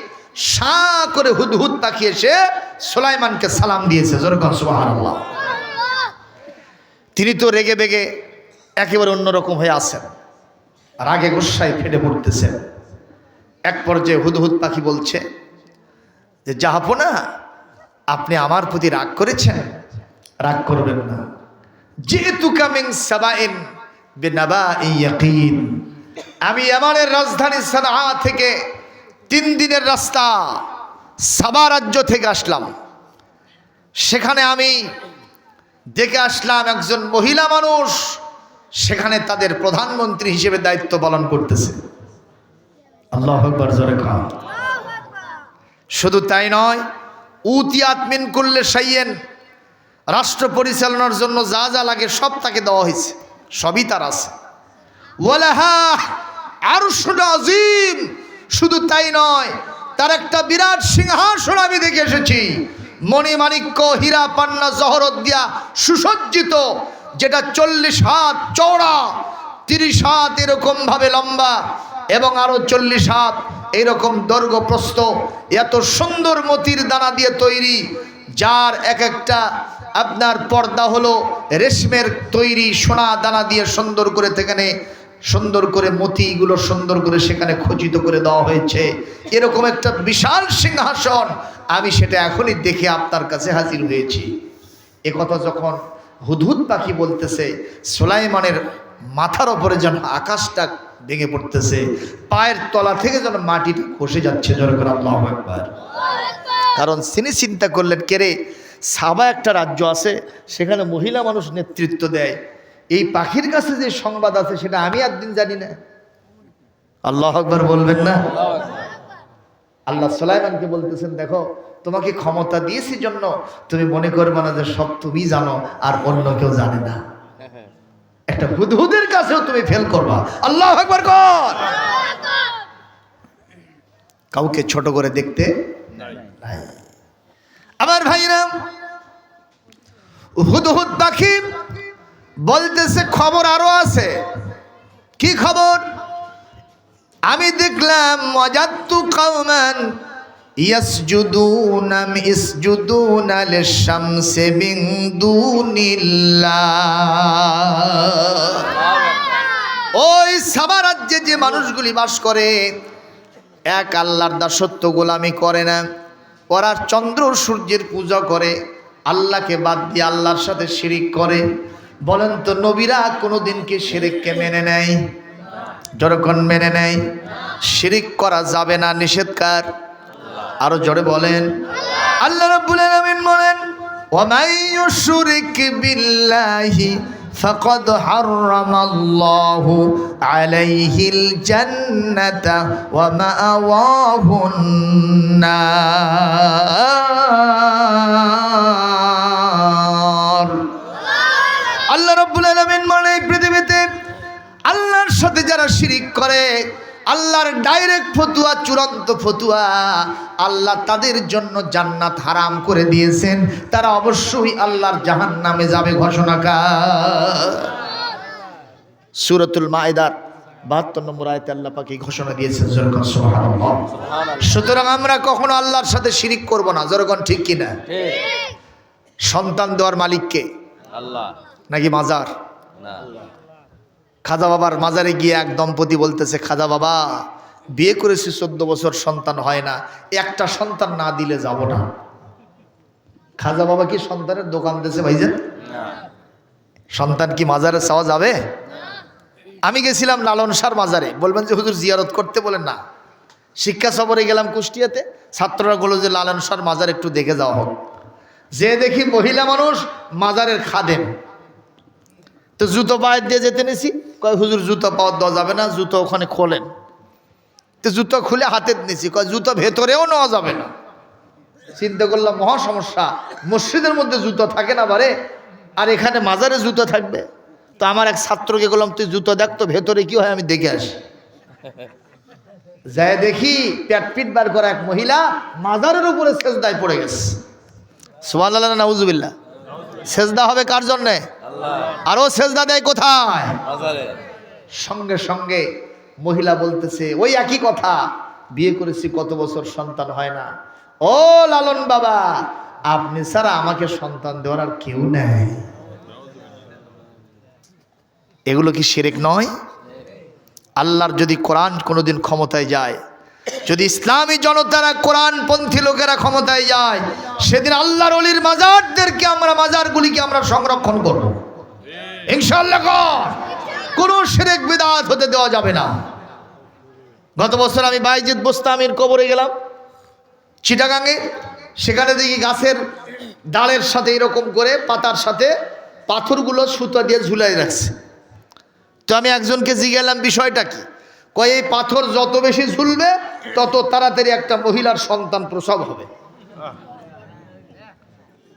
সা করে হুদহুদ পাখি এসে সুলাইমানকে সালাম দিয়েছে। জোরে বলুন সুবহানাল্লাহ। তিনি তো রেগে বেগে একেবারে অন্যরকম হয়ে আছেন, রাগে গোসায় ফেটে পড়তেছেন। এক পর্যায়ে হুদহুদ পাখি বলছে যে, জাহাপনা, আপনি আমার প্রতি রাগ করেছেন? রাগ করবেন না। জিতুকা মিন সাবাইন বিনাবাইন ইয়াকিন, আমি ইয়ামানের রাজধানী সানআ থেকে 3 দিনের রাস্তা সাবা রাজ্য থেকে আসলাম। সেখানে আমি দেখে আসলাম একজন মহিলা মানুষ সেখানে তাদের প্রধানমন্ত্রী হিসেবে দায়িত্ব পালন করতেছে। আল্লাহু আকবার, জোরে কাম। শুধু তাই নয়, উতিয়াত মিন কুল্লি শাইইন, রাষ্ট্র পরিচালনার জন্য যা যা লাগে সব তাকে দেওয়া হয়েছে, সবই তার আছে। ওয়ালাহা আরশুন আযীম, শুধু তাই নয়, তার একটা বিরাট সিংহাসন আমি দেখে এসেছি, মণিমাণিক্য হীরা পান্না জহরত দিয়া সুসজ্জিত, যেটা 40 হাত চওড়া, 30 হাত এরকম ভাবে লম্বা এবং আরো 40 হাত এরকম দৈর্ঘ্য প্রস্থ, এত সুন্দর মতির দানা দিয়ে তৈরি, যার এক একটা আপনার পর্দা হলো রেশমের তৈরি, সোনা দানা দিয়ে সুন্দর করে সেখানে সুন্দর করে মতিগুলো সুন্দর করে সেখানে খচিত করে দেওয়া হয়েছে। এরকম একটা বিশাল সিংহাসন, আমি সেটা এখনই দেখে আপনার কাছে হাজির হয়েছি। এ কথা যখন হুদহুদ পাখি বলতেছে, সুলাইমানের মাথার ওপরে যেন আকাশটা ভেঙে পড়তেছে, পায়ের তলা থেকে যেন মাটিটা খসে যাচ্ছে। জোরে করে আল্লাহু আকবার। কারণ তিনি চিন্তা করলেন, কেরে সাবা একটা রাজ্য আছে, সেখানে মহিলা মানুষ নেতৃত্ব দেয়, এই পাখির কাছে যে সংবাদ আছে সেটা আমি একদিন জানি না। আল্লাহু আকবার বলবেন না? আল্লাহ সুলাইমানকে বলতেছেন, দেখো, তোমাকে ক্ষমতা দিয়েছি জন্য তুমি মনে করবে না যে সব তুমি জানো আর অন্য কেউ জানে না। একটা হুদহুদের কাছেও তুমি ফেল করবা। আল্লাহু আকবার কর। কাউকে ছোট করে দেখতে নাই। আমার ভাইরা, হুদহুদ পাখি বলতেছে খবর আরো আছে। কি খবর? আমি দেখলাম ওয়াজাদতু কওমান ইয়াসজুদুনা লিশ-শামসি মিন দুনিল্লাহ। ওই সাবা রাজ্যে যে মানুষগুলি বাস করে এক আল্লাহর দাসত্ব গোলামি করে না, ওরা চন্দ্র সূর্যের পূজা করে, আল্লাহকে বাদ দিয়ে আল্লাহর সাথে শিরিক করে। বলেন তো নবীরা কোনোদিন কি শিরিককে মেনে নেয়? যখন মেনে নেয়, শিরিক করা যাবে না, নিষেধকার। আরো জোরে বলেন। আল্লাহ রাব্বুল আলামিন বলেন ওয়া ইউশরিক বিল্লাহি ফাকাদ হারামাল্লাহু আলাইহিল জান্নাতা ওয়া মাআওয়াহুন নার। আল্লাহ রাব্বুল আলামিন বলেন এই পৃথিবীতে আল্লাহর সাথে যারা শিরিক করে, আল্লাহর ডাইরেক্ট ফতুয়া, চূড়ান্ত ফতুয়া, আল্লাহ তাদের জন্য জান্নাত হারাম করে দিয়েছেন, তারা অবশ্যই আল্লাহর জাহান্নামে যাবে ঘোষণাকার। সূরাতুল মাইদার 72 নম্বর আয়াতে আল্লাহ পাক এই ঘোষণা দিয়েছেন, জোরকন সুবহানাল্লাহ। সুতরাং আমরা কখনো আল্লাহর সাথে শিরিক করব না, জোরকন ঠিক কিনা? ঠিক। সন্তান দেওয়ার মালিক কে? আল্লাহ নাকি মাজার? না। খাজা বাবার মাজারে গিয়ে এক দম্পতি বলতেছে, খাজা বাবা বিয়ে করেছি 14 বছর, সন্তান হয় না, একটা সন্তান না দিলে যাব না। খাজা বাবা কি সন্তানের দোকান দিয়েছে ভাইজান? সন্তান কি মাজারে চাওয়া যাবে? আমি গেছিলাম লালন শাহর মাজারে, বলবেন যে হুজুর জিয়ারত করতে, বলেন না, শিক্ষা সফরে গেলাম কুষ্টিয়াতে, ছাত্ররা বলল যে লালন শাহর মাজার একটু দেখে যাওয়া হোক। যে দেখি মহিলা মানুষ মাজারের খাদেম, তো জুতো পায়ের দিয়ে যেতে নিছি, কয় হুজুর জুতো পাওয়ার দেওয়া যাবে না, জুতো ওখানে খোলেন। তো জুতো খুলে হাতে নিছি, কয় জুতো ভেতরেও নেওয়া যাবে না। চিন্তা করলাম মহা সমস্যা, মসজিদের মধ্যে জুতো থাকে না বারে, আর এখানে মাজারে জুতো থাকবে। তো আমার এক ছাত্রকে বললাম তুই জুতো দেখ তো ভেতরে কি হয়, আমি দেখে আসি। যাই দেখি পেট পিট বার করা এক মহিলা মাজারের উপরে সেজদায় পড়ে গেছে। সুবহানাল্লাহ নাউজুবিল্লাহ। সেজদা হবে কার জন্যে? আরো সেজদা দেয় কোথায়? সঙ্গে সঙ্গে মহিলা বলতেছে ওই একই কথা, বিয়ে করেছি কত বছর, সন্তান হয় না। ও লালন বাবা, আপনি ছাড়া আমাকে সন্তান দেওয়ার আর কেউ নেই। এগুলো কি শিরক নয়? আল্লাহর যদি কোরআন কোনোদিন ক্ষমতায় যায়, যদি ইসলামী জনতারা, কোরআনপন্থী লোকেরা ক্ষমতায় যায়, সেদিন আল্লাহর ওলির মাজারদেরকে আমরা, মাজারগুলিকে আমরা সংরক্ষণ করব ইনশাআল্লাহ। কোনো শিরক বিদআত হতে দেওয়া যাবে না। গত বছর আমি বাইজিদ বোস্তামির কবরে গেলাম চিটাগাঙ্গে, সেখানে দেখি গাছের ডালের সাথে এরকম করে পাতার সাথে পাথরগুলো সুতা দিয়ে ঝুলাই রাখছে। তো আমি একজনকে জিজ্ঞাসা বিষয়টা কি, কয় এই পাথর যত বেশি ঝুলবে তত তাড়াতাড়ি একটা মহিলার সন্তান প্রসব হবে।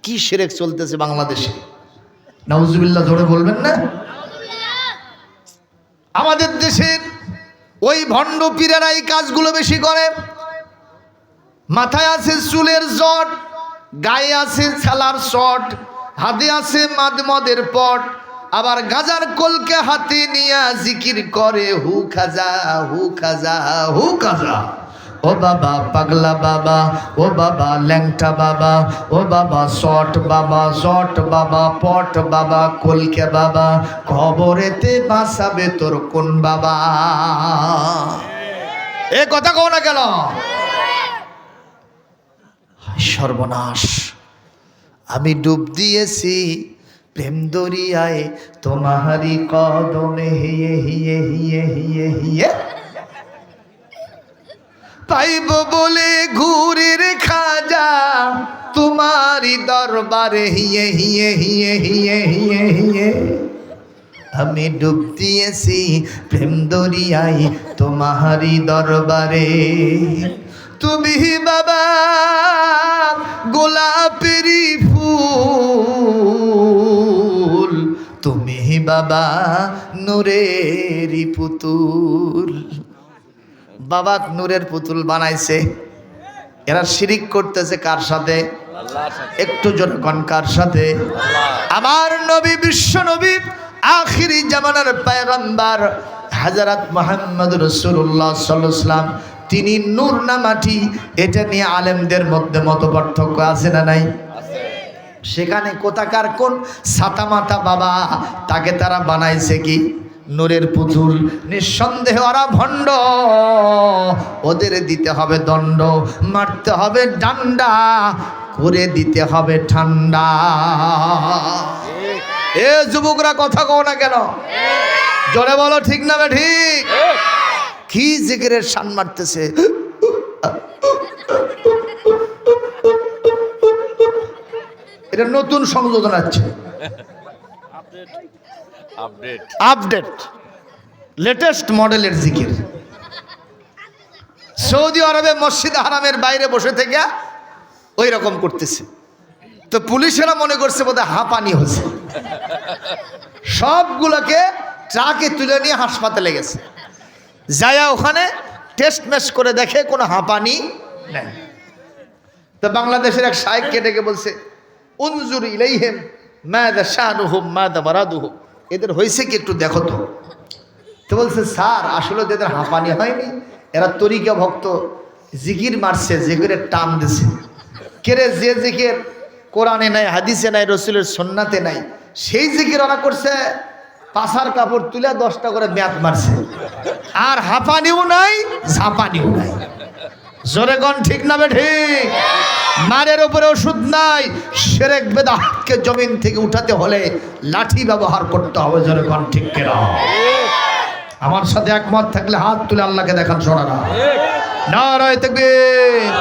কি শিরক চলতেছে বাংলাদেশে, নাউজুবিল্লাহ জোরে বলবেন না? আমাদের দেশের ওই ভণ্ড পীরেরা এই কাজগুলো বেশি করে। মাথায় আছে চুলের জট, গায়ে আছে ছালার শট, হাতে আছে মদের পট, আবার গাজার কলকে হাতে নিয়া জিকির করে হু খাজা হু খাজা হু খাজা। ও বাবা পাগলা বাবা, ও বাবা ল্যাংটা বাবা, ও বাবা শট বাবা, শট বাবা, পট বাবা, কলকে বাবা, খবরেতে বাঁচাবে তোর কোন বাবা? এ কথা কও না কেন? সর্বনাশ, আমি ডুব দিয়েছি প্রেম দরিয়ায় তোমারি কদমে, হিয়ে হিয়ে হিয়ে হিয়ে হিয়ে পাইব বলে ঘুরের খাজা তোমারি দরবারে, হিয়ে হিয়ে হিয়ে হিয়ে হিয়ে হিয়ে। আমি ডুব দিয়েছি প্রেম দরিয়ায় তোমারি দরবারে, তুমি বাবা গোলাপেরি ফুল, তুমি বাবা নূরেরই পুতুল। বাবা নূরের পুতুল বানাইছে, এরা শিরিক করতেছে কার সাথে? একটু জোরে কোন কার সাথে? আমার নবী, বিশ্ব নবী আখিরি জামানার পয়গম্বর হযরত মুহাম্মদ রাসূলুল্লাহ সাল্লাল্লাহু আলাইহি ওয়াসাল্লাম তিনি নূর না মাটি, এটা নিয়ে আলেমদের মধ্যে মতপার্থক্য আছে না নাই? সেখানে কোথাকার কোন সাতামাতা বাবা, তাকে তারা বানাইছে কি নূরের পুতুল। নিঃসন্দেহে ওরা ভণ্ড, ওদের দিতে হবে দণ্ড, মারতে হবে ডান্ডা, করে দিতে হবে ঠান্ডা। এ যুবকরা কথা কও না কেন? জোরে বলো ঠিক না বে ঠিক? কি জিকিরের শান মারতেছে। এটা নতুন সংযোজন আছে, আপডেট লেটেস্ট মডেলের জিকির। সৌদি আরবে মসজিদ হারামের বাইরে বসে থেকে ওই রকম করতেছে। তো পুলিশেরা মনে করছে বোধহয় হাঁপানি হচ্ছে, সবগুলোকে ট্রাকে তুলে নিয়ে হাসপাতালে গেছে। যায়া ওখানে টেস্ট ম্যাচ করে দেখে কোনো হাঁপানি নেই। তো বাংলাদেশের এক শায়েখকে ডেকে বলছে, উনজুর ইলাইহিম মাযা শানুহুম মাযা মারাদুহুম, এদের হয়েছে কি একটু দেখো তো। তো বলছে, স্যার আসলে এদের হাঁপানি হয়নি, এরা তরিকা ভক্ত, জিকির মারছে, জিকিরের টান দিছে। কেরে যে জিকির কোরআনে নাই, হাদিসে নাই, রসুলের সুন্নাতে নাই, সেই জিকির ওরা করছে, পাছার কাপড় তুলে 10টা করে ব্যাত মারছে, আর হাঁপানিও নাই ঝাঁপানিও নাই। জোরে গন ঠিক না বে ঠিক? মারের উপরে ওষুধ নাই। শিরক বিদআতকে জমিন থেকে উঠাতে হলে লাঠি ব্যবহার করতে হবে। জোরে গন ঠিক কিনা? আমার সাথে একমত থাকলে হাত তুলে আল্লাহকে দেখান সোনারা। নারায়ে তাকবীর,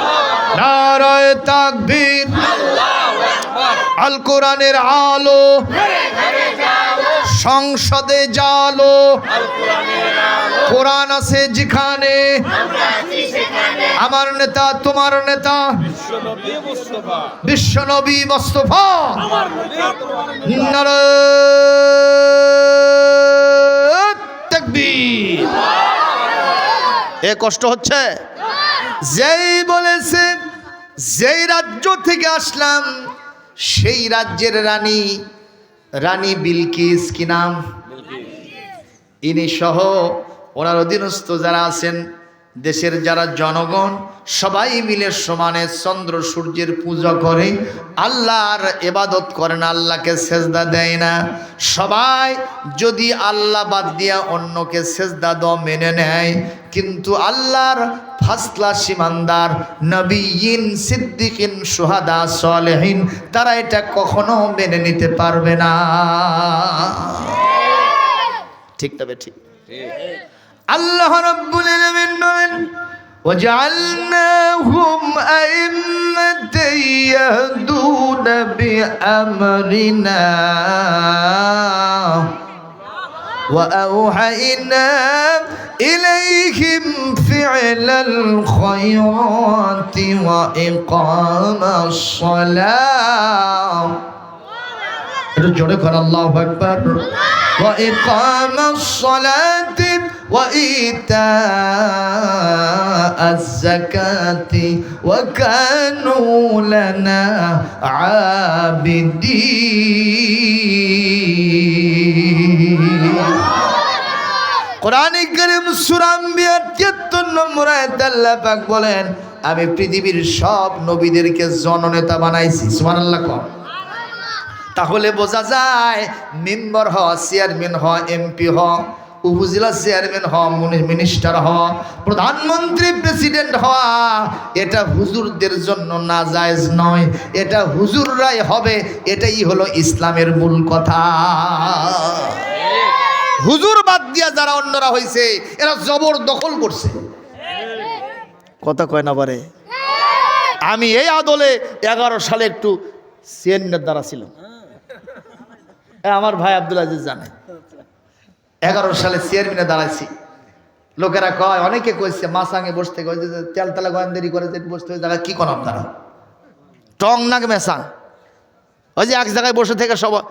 নারায়ে তাকবীর। আল কোরআনের আলো সংসদে জালো, কোরআন আছে যেখানে, আমার নেতা তোমার নেতা বিশ্বনবী মুস্তাফা। নারায়ে তাকবীর। এ কষ্ট হচ্ছে? যেই বলেছে যেই রাজ্য থেকে আসলাম সেই রাজ্যের রানী বিলকিস, কি নাম? ইনি সহ ওনার অধীনস্থ যারা আছেন, দেশের যারা জনগণ, সবাই মিলে সমানে চন্দ্র সূর্যের পূজা করে, আল্লাহর ইবাদত করে না, আল্লাহকে সেজদা দেয় না। সবাই যদি আল্লাহ বাদ দিয়া অন্যকে সেজদা দেওয়া মেনে নেয়, কিন্তু আল্লাহর ফার্স্ট ক্লাস ইমানদার নবীন, সিদ্দিকিন, শুহাদা, সালেহিন, তারা এটা কখনো মেনে নিতে পারবে না। ঠিক তবে ঠিক। আল্লাহ রাব্বুল আলামিন বলেন, وجعلناهم أئمة يهدون بأمرنا وأوحينا إليهم فعل الخيرات وإقام الصلاة الله أكبر وإقام الصلاة وإيتاء الزكاة وكانوا لنا عابدين। কোরআনে কারীম সূরা আম্বিয়া ৭৩ নম্বর আয়াতে আল্লাহ পাক বলেন, আমি পৃথিবীর সব নবীদেরকে জননেতা বানাইছি। সুবহানাল্লাহ। তাহলে বোঝা যায় মেম্বার হওয়া, চেয়ারম্যান হওয়া, এমপি হওয়া, উপজেলা চেয়ারম্যান হওয়া, মিনিস্টার হওয়া, প্রধানমন্ত্রী, প্রেসিডেন্ট হওয়া, এটা হুজুরদের জন্য নাজায়েজ নয়, এটা হুজুররাই হবে। এটাই হলো ইসলামের মূল কথা। হুজুর বাদ দিয়া যারা অন্যরা হয়েছে, এরা জবরদখল করছে। কথা কয় না পারে। আমি এই আদলে 11 সালে একটু সিএনএর দ্বারা ছিলাম, আমার ভাই আব্দুল আজিজ জানে। 11 সালে চেয়ারম্যানে দাঁড়াইছি। লোকেরা কয়, অনেকে কইছে মাসাঙে বসতে, কয় যে তেলতলা গোয়েন্দারি করে যে বসতে, ওই জায়গায় কি কোন আপনারা টং নাক মেসাং, ওই যে এক জায়গায় বসে থেকে সবাই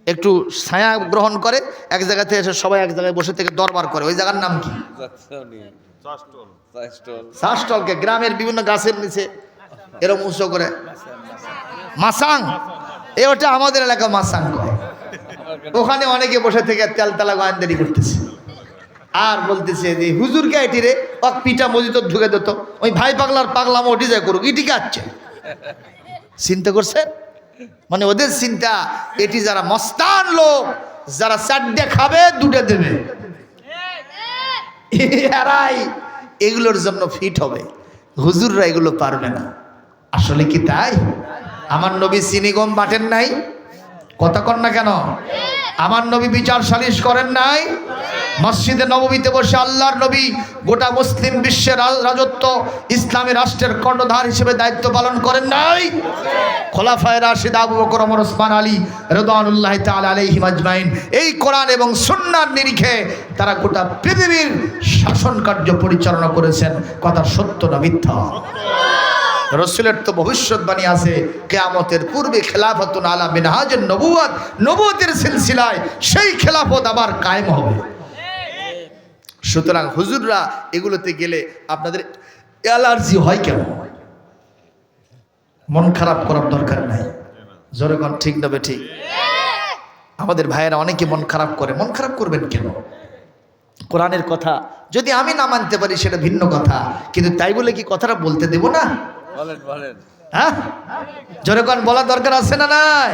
একটু ছায়া গ্রহণ করে, এক জায়গা থেকে এসে সবাই এক জায়গায় বসে থেকে দরবার করে। ওই জায়গার নাম কি? শাসটলকে গ্রামের বিভিন্ন গাছের নিচে এরকম উঁচু করে মাসাং। ওটা আমাদের এলাকা মাসাং কয়। ওখানে অনেকে বসে থেকে তেলতলা গোয়েন্দারি করতেছে আর বলতেছে যে হুজুরকে এটি রে ওক পিঠা মসজিদ ঢুকে দিত, ওই ভাই পাগলার পাগলাম ওটি যায় করুক, ইটি কাচ্ছে। চিন্তা করছেন? মানে ওদের চিন্তা এটি যারা মস্তান লোক, যারা চারটে খাবে দুটো দেবে, এরাই এগুলোর জন্য ফিট হবে, হুজুররা এগুলো পারবে না। আসলে কি তাই? আমার নবী চিনি গম বাটেন নাই, কথা কন না কেন? আমার নবী বিচার সালিশ করেন নাই? মসজিদে নববীতে বসে আল্লাহর নবী গোটা মুসলিম বিশ্বের রাজত্ব, ইসলামী রাষ্ট্রের কর্ণধার হিসেবে দায়িত্ব পালন করেন নাই? খোলাফায়ে রাশিদ আবু বকর, ওমর, ওসমান, আলী রাদিয়াল্লাহু তাআলা আলাইহিম আজমাইন এই কোরআন এবং সুন্নাহর নিরিখে তারা গোটা পৃথিবীর শাসন কার্য পরিচালনা করেছেন। কথা সত্য না মিথ্যা? রসুলের তো ভবিষ্যৎবাণী আছে, কিয়ামতের পূর্বে খেলাফতুন আলা মিনহাজুন নবুওয়াত, নবুয়তের সিলসিলায় সেই খেলাফত আবার কায়েম হবে। সুতরাং হুজুররা এগুলোতে গেলে আপনাদের অ্যালার্জি হয় কেন? মন খারাপ করার দরকার নাই। জোরে কোন ঠিক না ঠিক? আমাদের ভাইয়েরা অনেকে মন খারাপ করে, মন খারাপ করবেন কেন? কোরআনের কথা যদি আমি না মানতে পারি সেটা ভিন্ন কথা, কিন্তু তাই বলে কি কথাটা বলতে দেব না? হ্যাঁ, জোরে কোন বলার দরকার আছে না নাই?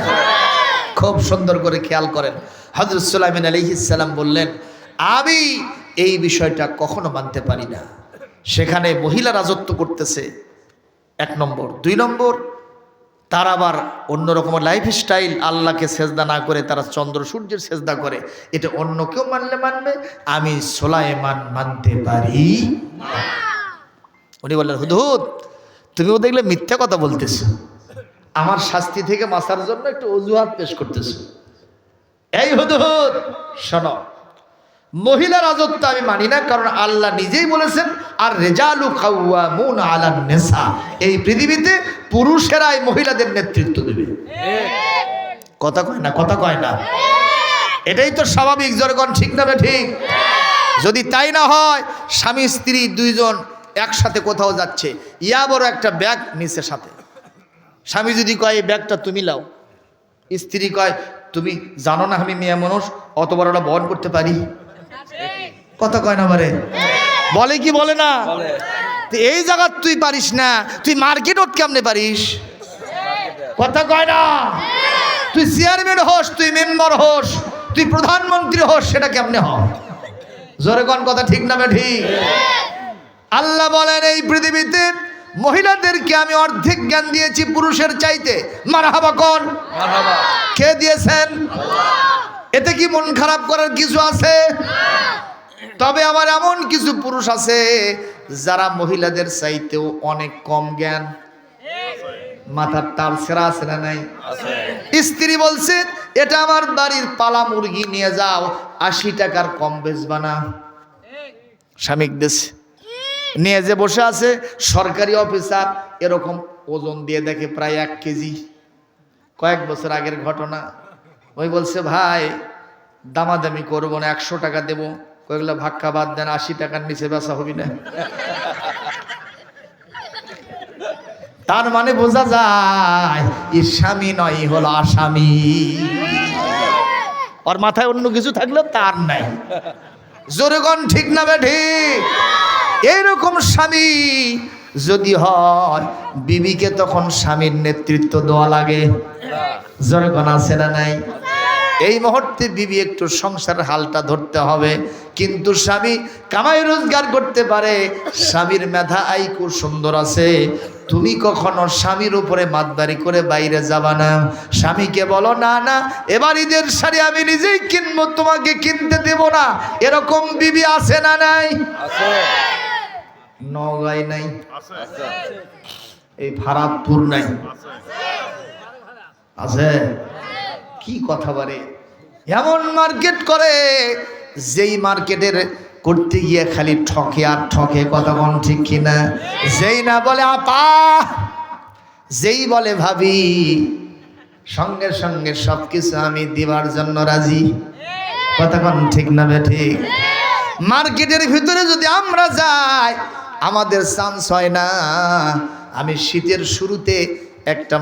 খুব সুন্দর করে খেয়াল করেন, হযরত সুলাইমান আলাইহিস সালাম বললেন আমি এই বিষয়টা কখনো মানতে পারি না। সেখানে মহিলা রাজত্ব করতেছে, 1 নম্বর। 2 নম্বর, তারা আবার অন্যরকম লাইফস্টাইল, আল্লাহকে সেজদা না করে তারা চন্দ্র সূর্যের সেজদা করে। এটা অন্য কেউ মানলে মানবে, আমি সুলাইমান মানতে পারি না। উনি বললেন হুদহুদ তুমিও দেখলে মিথ্যা কথা বলতেছো, আমার শাস্তি থেকে বাঁচার জন্য একটু অজুহাত পেশ করতেছো। এই হুদহুদ শোনো, মহিলা রাজত্ব আমি মানি না, কারণ আল্লাহ নিজেই বলেছেন আর রিজালু কাওয়ামুন আলান নিসা, এই পৃথিবীতে পুরুষেরাই মহিলাদের নেতৃত্ব দেবে। কথা কয় না? কথা কয় না? এটাই তো স্বাভাবিক। জনগণ ঠিক না ঠিক? যদি তাই না হয়, স্বামী স্ত্রী দুইজন একসাথে কোথাও যাচ্ছে, ইয়া বড় একটা ব্যাগ নিচে সাথে, স্বামী যদি কয় এই ব্যাগটা তুমি লাও, স্ত্রী কয় তুমি জানো না আমি মেয়ে মানুষ, অত বড় ওটা বহন করতে পারি? কথা কয় না? বারে বলে কি বলে না? এই জায়গা তুই পারিস না, তুই মার্কেটত কেমনে পারিস? কথা কয় না? তুই চেয়ারম্যান হোস, তুই মেম্বার হোস, তুই প্রধানমন্ত্রী হোস, সেটা কেমনে হয়? জোরে কোন কথা ঠিক না ঠিক? আল্লাহ বলেন এই পৃথিবীতে মহিলাদেরকে আমি অর্ধেক জ্ঞান দিয়েছি পুরুষের চাইতে। মারহাবা কোন? কে দিয়েছেন? এতে কি মন খারাপ করার কিছু আছে? তবে আমার এমন কিছু পুরুষ আছে যারা মহিলাদের চাইতেও অনেক কম জ্ঞান, মাথার তার ছেঁড়া আছে না নাই? স্ত্রী বলছে এটা আমার বাড়ির পালা মুরগি, নিয়ে যাও, 80 টাকার কম বেচবা না। স্বামী দেশ নিয়ে যে বসে আছে সরকারি অফিসার, এরকম ওজন দিয়ে দেখে প্রায় 1 কেজি। কয়েক বছর আগের ঘটনা। ওই বলছে ভাই দামাদামি করবো না, 100 টাকা দেবো। কয়েকগুলো ভাক্কা বাদ দেন, 80 টাকার নিচে বেচা হবি না। তার মানে বোঝা যায় এই স্বামী নয়, হলো আসামি। ওর মাথায় অন্য কিছু থাকলেও তার নাই। জোরে কোন ঠিক না ঠিক? এইরকম স্বামী যদি হয়, বিবিকে তখন স্বামীর নেতৃত্ব দেওয়া লাগে। জোরে কোন আছে না নাই? এই মুহূর্তে বিবি একটু সংসারের হালটা ধরতে হবে, কিন্তু স্বামী কামাই রোজগার করতে পারে, স্বামীর মেধা আইকু সুন্দর আছে। তুমি কখনো স্বামীর উপরে মাতবাড়ি করে বাইরে যাবা না। স্বামীকে বলো না না এবার ঈদের শাড়ি আমি নিজেই কিনবো, তোমাকে কিনতে দেব না। এরকম বিবি আছে না নাই? নওগাঁয় নাই, এই ফারাদপুর নাই, আছে? কি কথা বলে, এমন মার্কেট করে যেই মার্কেটের করতে গিয়ে খালি ঠকে আর ঠকে। কথা বল ঠিক কিনা? যেই না বলে আপা, যেই বলে ভাবি, সঙ্গে সঙ্গে সবকিছু আমি দিবার জন্য রাজি। কথা বল ঠিক না ঠিক? মার্কেটের ভিতরে যদি আমরা যাই, আমাদের চান্স হয় না। আমি শীতের শুরুতে একটা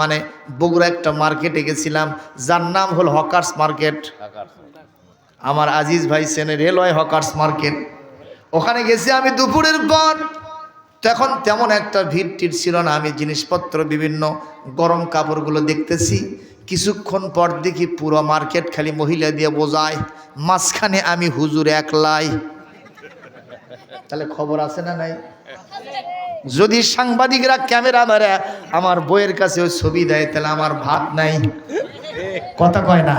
মানে বগুড়া একটা মার্কেটে গেছিলাম, যার নাম হল হকার্স মার্কেট। আমার আজিজ ভাই সেনে রেলওয়ে হকার্স মার্কেট, ওখানে গেছি আমি দুপুরের পর। তখন তেমন একটা ভিড় টির ছিল না, আমি জিনিসপত্র বিভিন্ন গরম কাপড়গুলো দেখতেছি। কিছুক্ষণ পর দেখি পুরো মার্কেট খালি মহিলা দিয়ে বোঝায়, মাঝখানে আমি হুজুর একলাই। তাহলে খবর আছে না নাই? যদি সাংবাদিকরা ক্যামেরা মারে আমার বইয়ের কাছে ওই ছবি দেয়, তাহলে আমার ভাত নাই। কথা কয় না,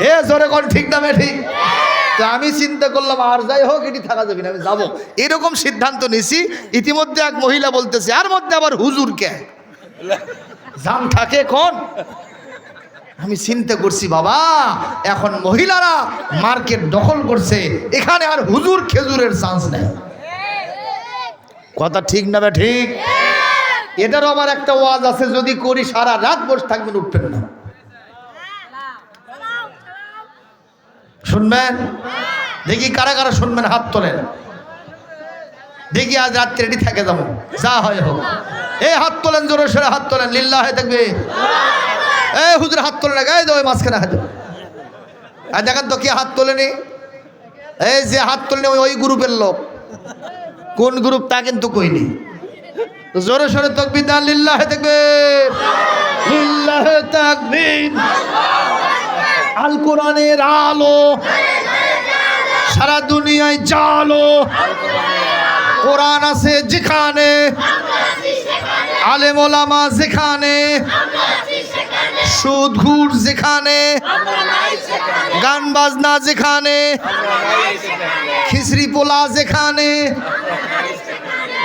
হে জোরে কোন ঠিক না ঠিক? তো আমি চিন্তা করলাম আর যাই হোক এটি থাকা যাবে না, আমি যাবো, এরকম সিদ্ধান্ত নিছি। ইতিমধ্যে এক মহিলা বলতেছে, আর মধ্যে আবার হুজুর কে জান থাকে কোন? আমি চিন্তা করছি বাবা, এখন মহিলারা মার্কেট দখল করছে, এখানে আর হুজুর খেজুরের চান্স নেই। কথা ঠিক না বে ঠিক? এটারও আমার একটা ওয়াজ আছে, যদি করি সারা রাত বসে থাকবেন, উঠবেন না। শুনবেন? দেখি কারা কারা শুনবেন, হাত তোলেন দেখি। আজ রাত্রে রেডি থাকে যাবো, যা হয় হোক। এই হাত তোলেন, জোরে সোরে হাত তোলেন, লিল্লাহে থাকবে। এই হুজুর হাত তোলেন, গায়ে দেবো মাঝখানে হাত। আর দেখেন তো কে হাত তোলেনি? এই যে হাত তোলেনি ওই গ্রুপের লোক। কোন গ্রুপ তা কিন্তু কইনি। জোরে সোরে তাকবীর দেন, লিল্লাহে থাকবে, লিল্লাহে তাকবীর। আল কোরআনের আলো সারা দুনিয়ায় জালো, কোরআন আছে যেখানে, আলেম ওলামা যেখানে, সুদ ঘুষ যেখানে, গান বাজনা যেখানে, খিচড়ি পোলা যেখানে।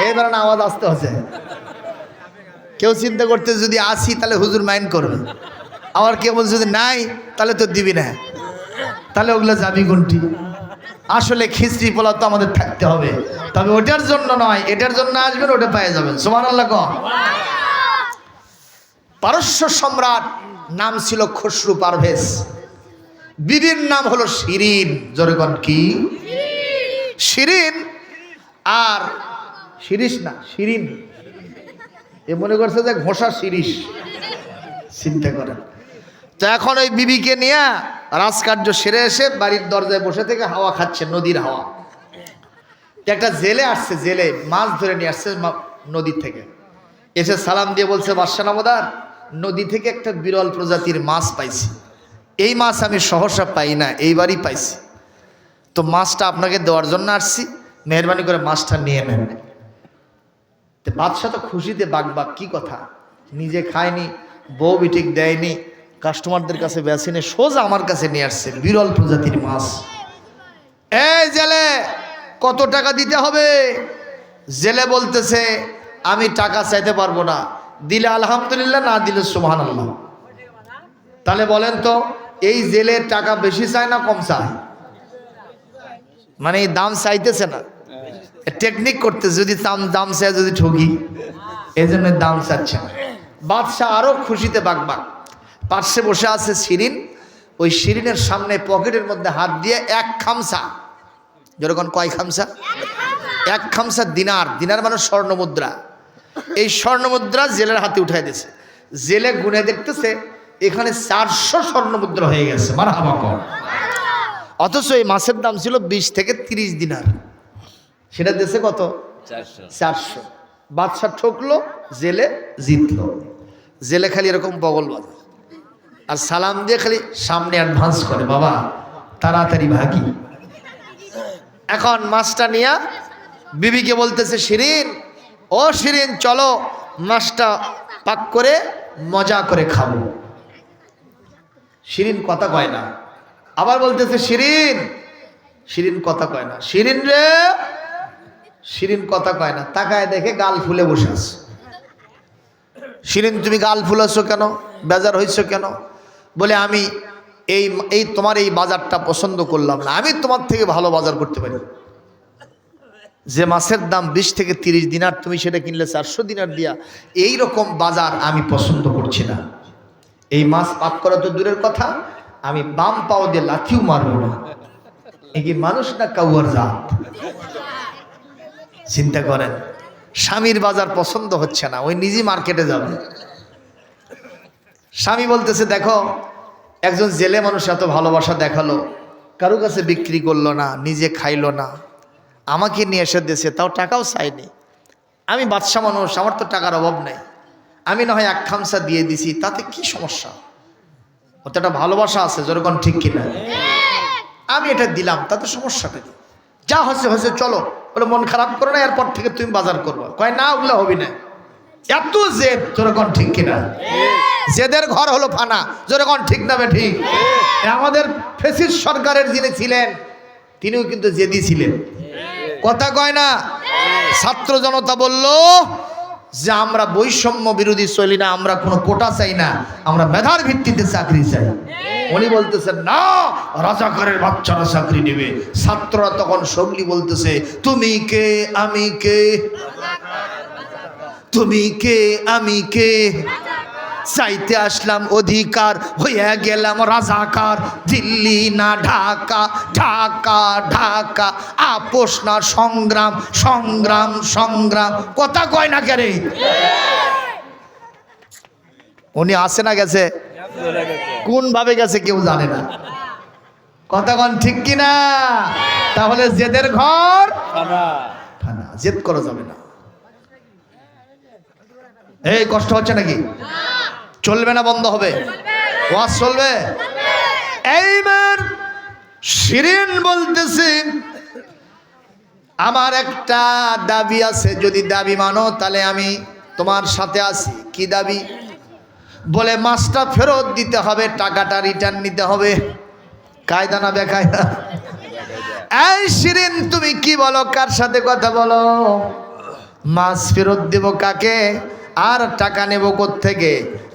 এবার না আওয়াজ আসতে হচ্ছে। কেউ চিন্তা করতে যদি আসি তাহলে হুজুর মাইন্ড করবে, আবার কেউ বলছে যদি নাই তাহলে তো দিবি না, তাহলে ওগুলো যাবি কোনটি? আসলে খিচড়ি পোলা তো আমাদের থাকতে হবে, তবে ওটার জন্য নয়, এটার জন্য আসবেন, ওটা পেয়ে যাবেন। সুবহানাল্লাহ। পারস্য সম্রাট নাম ছিল খসরু পারভেজ, বিবির নাম হলো শিরিন। জোরে কোন কি? শিরিন। আর শিরিষ না, শিরিন। এ মনে করছে যে ঘোষা শিরিষ, চিন্তা করেন। তো এখন ওই বিবিকে নিয়ে রাজকার্য সেরে এসে বাড়ির দরজায় বসে থেকে হাওয়া খাচ্ছে, নদীর হাওয়া। একটা জেলে আসছে, জেলে মাছ ধরে নিয়ে আসছে নদীর থেকে, এসে সালাম দিয়ে বলছে, বাদশা নামদার, নদী থেকে একটা বিরল প্রজাতির মাছ পাইছি, এই মাছ আমি সহসা পাই না, এইবারই পাইছি, তো মাছটা আপনাকে দেওয়ার জন্য আসছি, মেহরবানি করে মাছটা নিয়ে নেন। তো বাদশা তো খুশিতে বাগবাগ, কি কথা, নিজে খায়নি, বউ বিঠিক দেয়নি, কাস্টমারদের কাছে বেছেনে সোজা আমার কাছে নিয়ে আসছে বিরল প্রজাতির মাছ। এই জেলে, কত টাকা দিতে হবে? জেলে বলতেছে, আমি টাকা চাইতে পারবো না, দিলে আলহামদুলিল্লাহ, না দিলে সুবহানাল্লাহ। তাহলে বলেন তো, এই জেলে টাকা বেশি চায় না কম চায়? মানে দাম চাইতেছে না, টেকনিক করতে, যদি দাম চায় যদি ঠকি, এই জন্য দাম চাচ্ছে না। বাদশাহ আরো খুশিতে বাগবাগ। পার্শ্বে বসে আছে শিরিন, ওই শিরিনের সামনে পকেটের মধ্যে হাত দিয়ে এক খামসা, যেরকম কয় খামসা? এক খামসা দিনার, দিনার মানে স্বর্ণ মুদ্রা। এই স্বর্ণ মুদ্রা জেলের হাতে উঠাই দিয়েছে। জেলে গুনে দেখতেছে এখানে 400 স্বর্ণ মুদ্রা হয়ে গেছে। মারহাবা কর। অথচ এই মাছের দাম ছিল 20 থেকে 30 দিনার, সেটা দেশে কত? 400। বাদশা ঠকলো, জেলে জিতলো। জেলে খালি এরকম বগল বাঁধে আর সালাম দিয়ে খালি সামনে অ্যাডভান্স করে, বাবা তাড়াতাড়ি ভাগি। এখন মাছটা নিয়ে বিবিকে বলতেছে, শিরিন, ও শিরিন, চলো মাছটা পাক করে মজা করে খাবো। শিরিন কথা কয় না, আবার বলতেছে শিরিন, শিরিন কথা কয় না, শিরিন রে, শিরিন কথা কয় না। তাকায় দেখে গাল ফুলে বসে আছে। শিরিন, তুমি গাল ফুলাছো কেন, বেজার হয়েছ কেন? বলে, আমি এই তোমার এই বাজারটা পছন্দ করলাম না, আমি তোমার থেকে ভালো বাজার করতে পারি। যে মাছের দাম 20 থেকে 30 দিনার, তুমি সেটা কিনলে 400 দিনার দিয়া, এই রকম বাজার আমি পছন্দ করছি না। এই মাছ পাক করা তো দূরের কথা, আমি বাম পাও দিয়ে লাথিও মারবো না। এ কি মানুষ না কাউয়ার জাত? চিন্তা করেন, স্বামীর বাজার পছন্দ হচ্ছে না, ওই নিজে মার্কেটে যাবে। স্বামী বলতেছে, দেখো একজন জেলে মানুষ এত ভালোবাসা দেখালো, কারো কাছে বিক্রি করলো না, নিজে খাইলো না, আমাকে নিয়ে এসে দিয়েছে, তাও টাকাও চাইনি। আমি বাদশা মানুষ, আমার তো টাকার অভাব নেই, আমি না হয় এক খামসা দিয়ে দিছি, তাতে কি সমস্যা? ওতে একটা ভালোবাসা আছে, যেরকম ঠিক কিনা? আমি এটা দিলাম, তাতে সমস্যাটা কি? যা হচ্ছে হচ্ছে, চলো। বলে মন খারাপ করো না, এরপর থেকে তুমি বাজার করবো। কয় না, ওগুলো হবি না। এত জেদ, যেরকম ঠিক কিনা? জেদের ঘর হলো ফানা, যেরকম ঠিক না? ঠিক। আমাদের ফ্যাসিস্ট সরকারের যিনি ছিলেন, তিনিও কিন্তু জেদি ছিলেন। কথা কয় না? ছাত্র জনতা বলল যে আমরা বৈষম্য বিরোধী চলি না, আমরা কোনো কোটা চাই না, আমরা মেধার ভিত্তিতে চাকরি চাই। উনি বলতেছেন না, রাজাকারের বাচ্চারা চাকরি নেবে। ছাত্ররা তখন সবলি বলতেছে, তুমি কে আমি কে, তুমি কে আমি কে, চাইতে আসলাম অধিকার, হইয়া গেলাম রাজাকার। দিল্লি না ঢাকা, ঢাকা ঢাকা, আপোষ না সংগ্রাম, সংগ্রাম সংগ্রাম। কথা কয় না কে রে? উনি আসে না গেছে? কোন ভাবে গেছে কেউ জানে না। কথা কন ঠিক কিনা? তাহলে জেদের ঘর ফানা, জেদ করা যাবে না। এই কষ্ট হচ্ছে নাকি? চলবে না বন্ধ হবে? ওয়াজ চলবে? এইবার শিরিন বলতেছে, আমার একটা দাবি আছে, যদি দাবি মানো তাহলে আমি তোমার সাথে আছি। কি দাবি? বলে মাছটা ফেরত দিতে হবে, টাকাটা রিটার্ন নিতে হবে। কায়দা না বেকায়দা? এই শিরিন তুমি কি বলো? কার সাথে কথা বলো? মাছ ফেরত দেব কাকে আর টাকা নেব কোত্থেকে?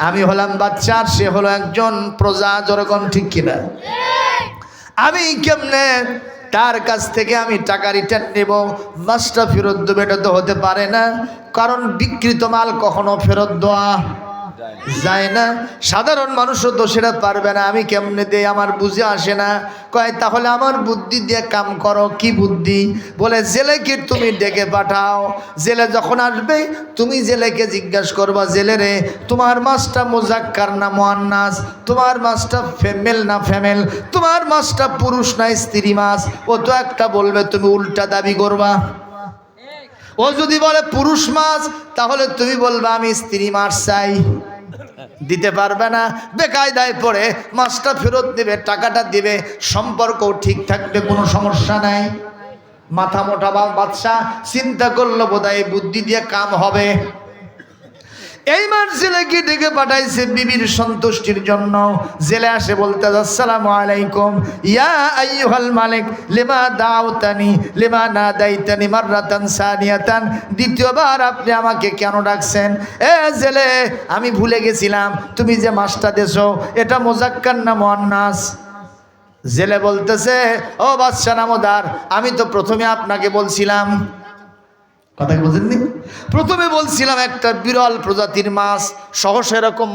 আমি হলাম বাচ্চা, সে হলো একজন প্রজা, যেরকম ঠিক কিনা? আমি কেমনে তার কাছ থেকে আমি টাকা রিটার্ন নেব, মাছটা ফেরত দেবো? এটা তো হতে পারে না, কারণ বিকৃত মাল কখনো ফেরত দেওয়া যায় না। সাধারণ মানুষও তো সেটা পারবে না, আমি কেমনে দেই, আমার বুঝে আসে না। কয় তাহলে আমার বুদ্ধি দিয়ে কাম করো। কি বুদ্ধি? বলে জেলেকে তুমি ডেকে পাঠাও, জেলে যখন আসবে তুমি জেলেকে জিজ্ঞাসা করবা, জেলে রে তোমার মাছটা মুজাক্কার না মুআন্নাস, তোমার মাছটা ফিমেল না ফিমেল, তোমার মাছটা পুরুষ না স্ত্রী মাছ? ও তো একটা বলবে, তুমি উল্টা দাবি করবা। ও যদি বলে পুরুষ মাছ, তাহলে তুমি বলবা আমি স্ত্রী মাছ চাই। দিতে পারবে না, বেকায়দায় পড়ে মাছটা ফেরত দেবে, টাকাটা দিবে, সম্পর্কও ঠিক থাকবে, কোনো সমস্যা নাই। মাথা মোটা বাদশা চিন্তা করলো বোধহয় বুদ্ধি দিয়ে কাম হবে। এইবার জেলেকে ডেকে পাঠাইছে বিবির সন্তুষ্টির জন্য। জেলে আসে বলতে, আসসালামু আলাইকুম ইয়া আইয়ুহাল মালিক, লিমা দাউতানি লিমা নাদাইতানি মাররাতান সানিয়াতান, দ্বিতীয়বার আপনি আমাকে কেন ডাকছেন? এ জেলে, আমি ভুলে গেছিলাম তুমি যে মাছটা দেছো এটা মুজাক্কার না মুআন্নাস? জেলে বলতেছে, ও বাদশা নামদার, আমি তো প্রথমে আপনাকে বলছিলাম, কথা বলছেননি, প্রথমে বলছিলাম একটা বিরল প্রজাতির মাছ, সহসা এরকম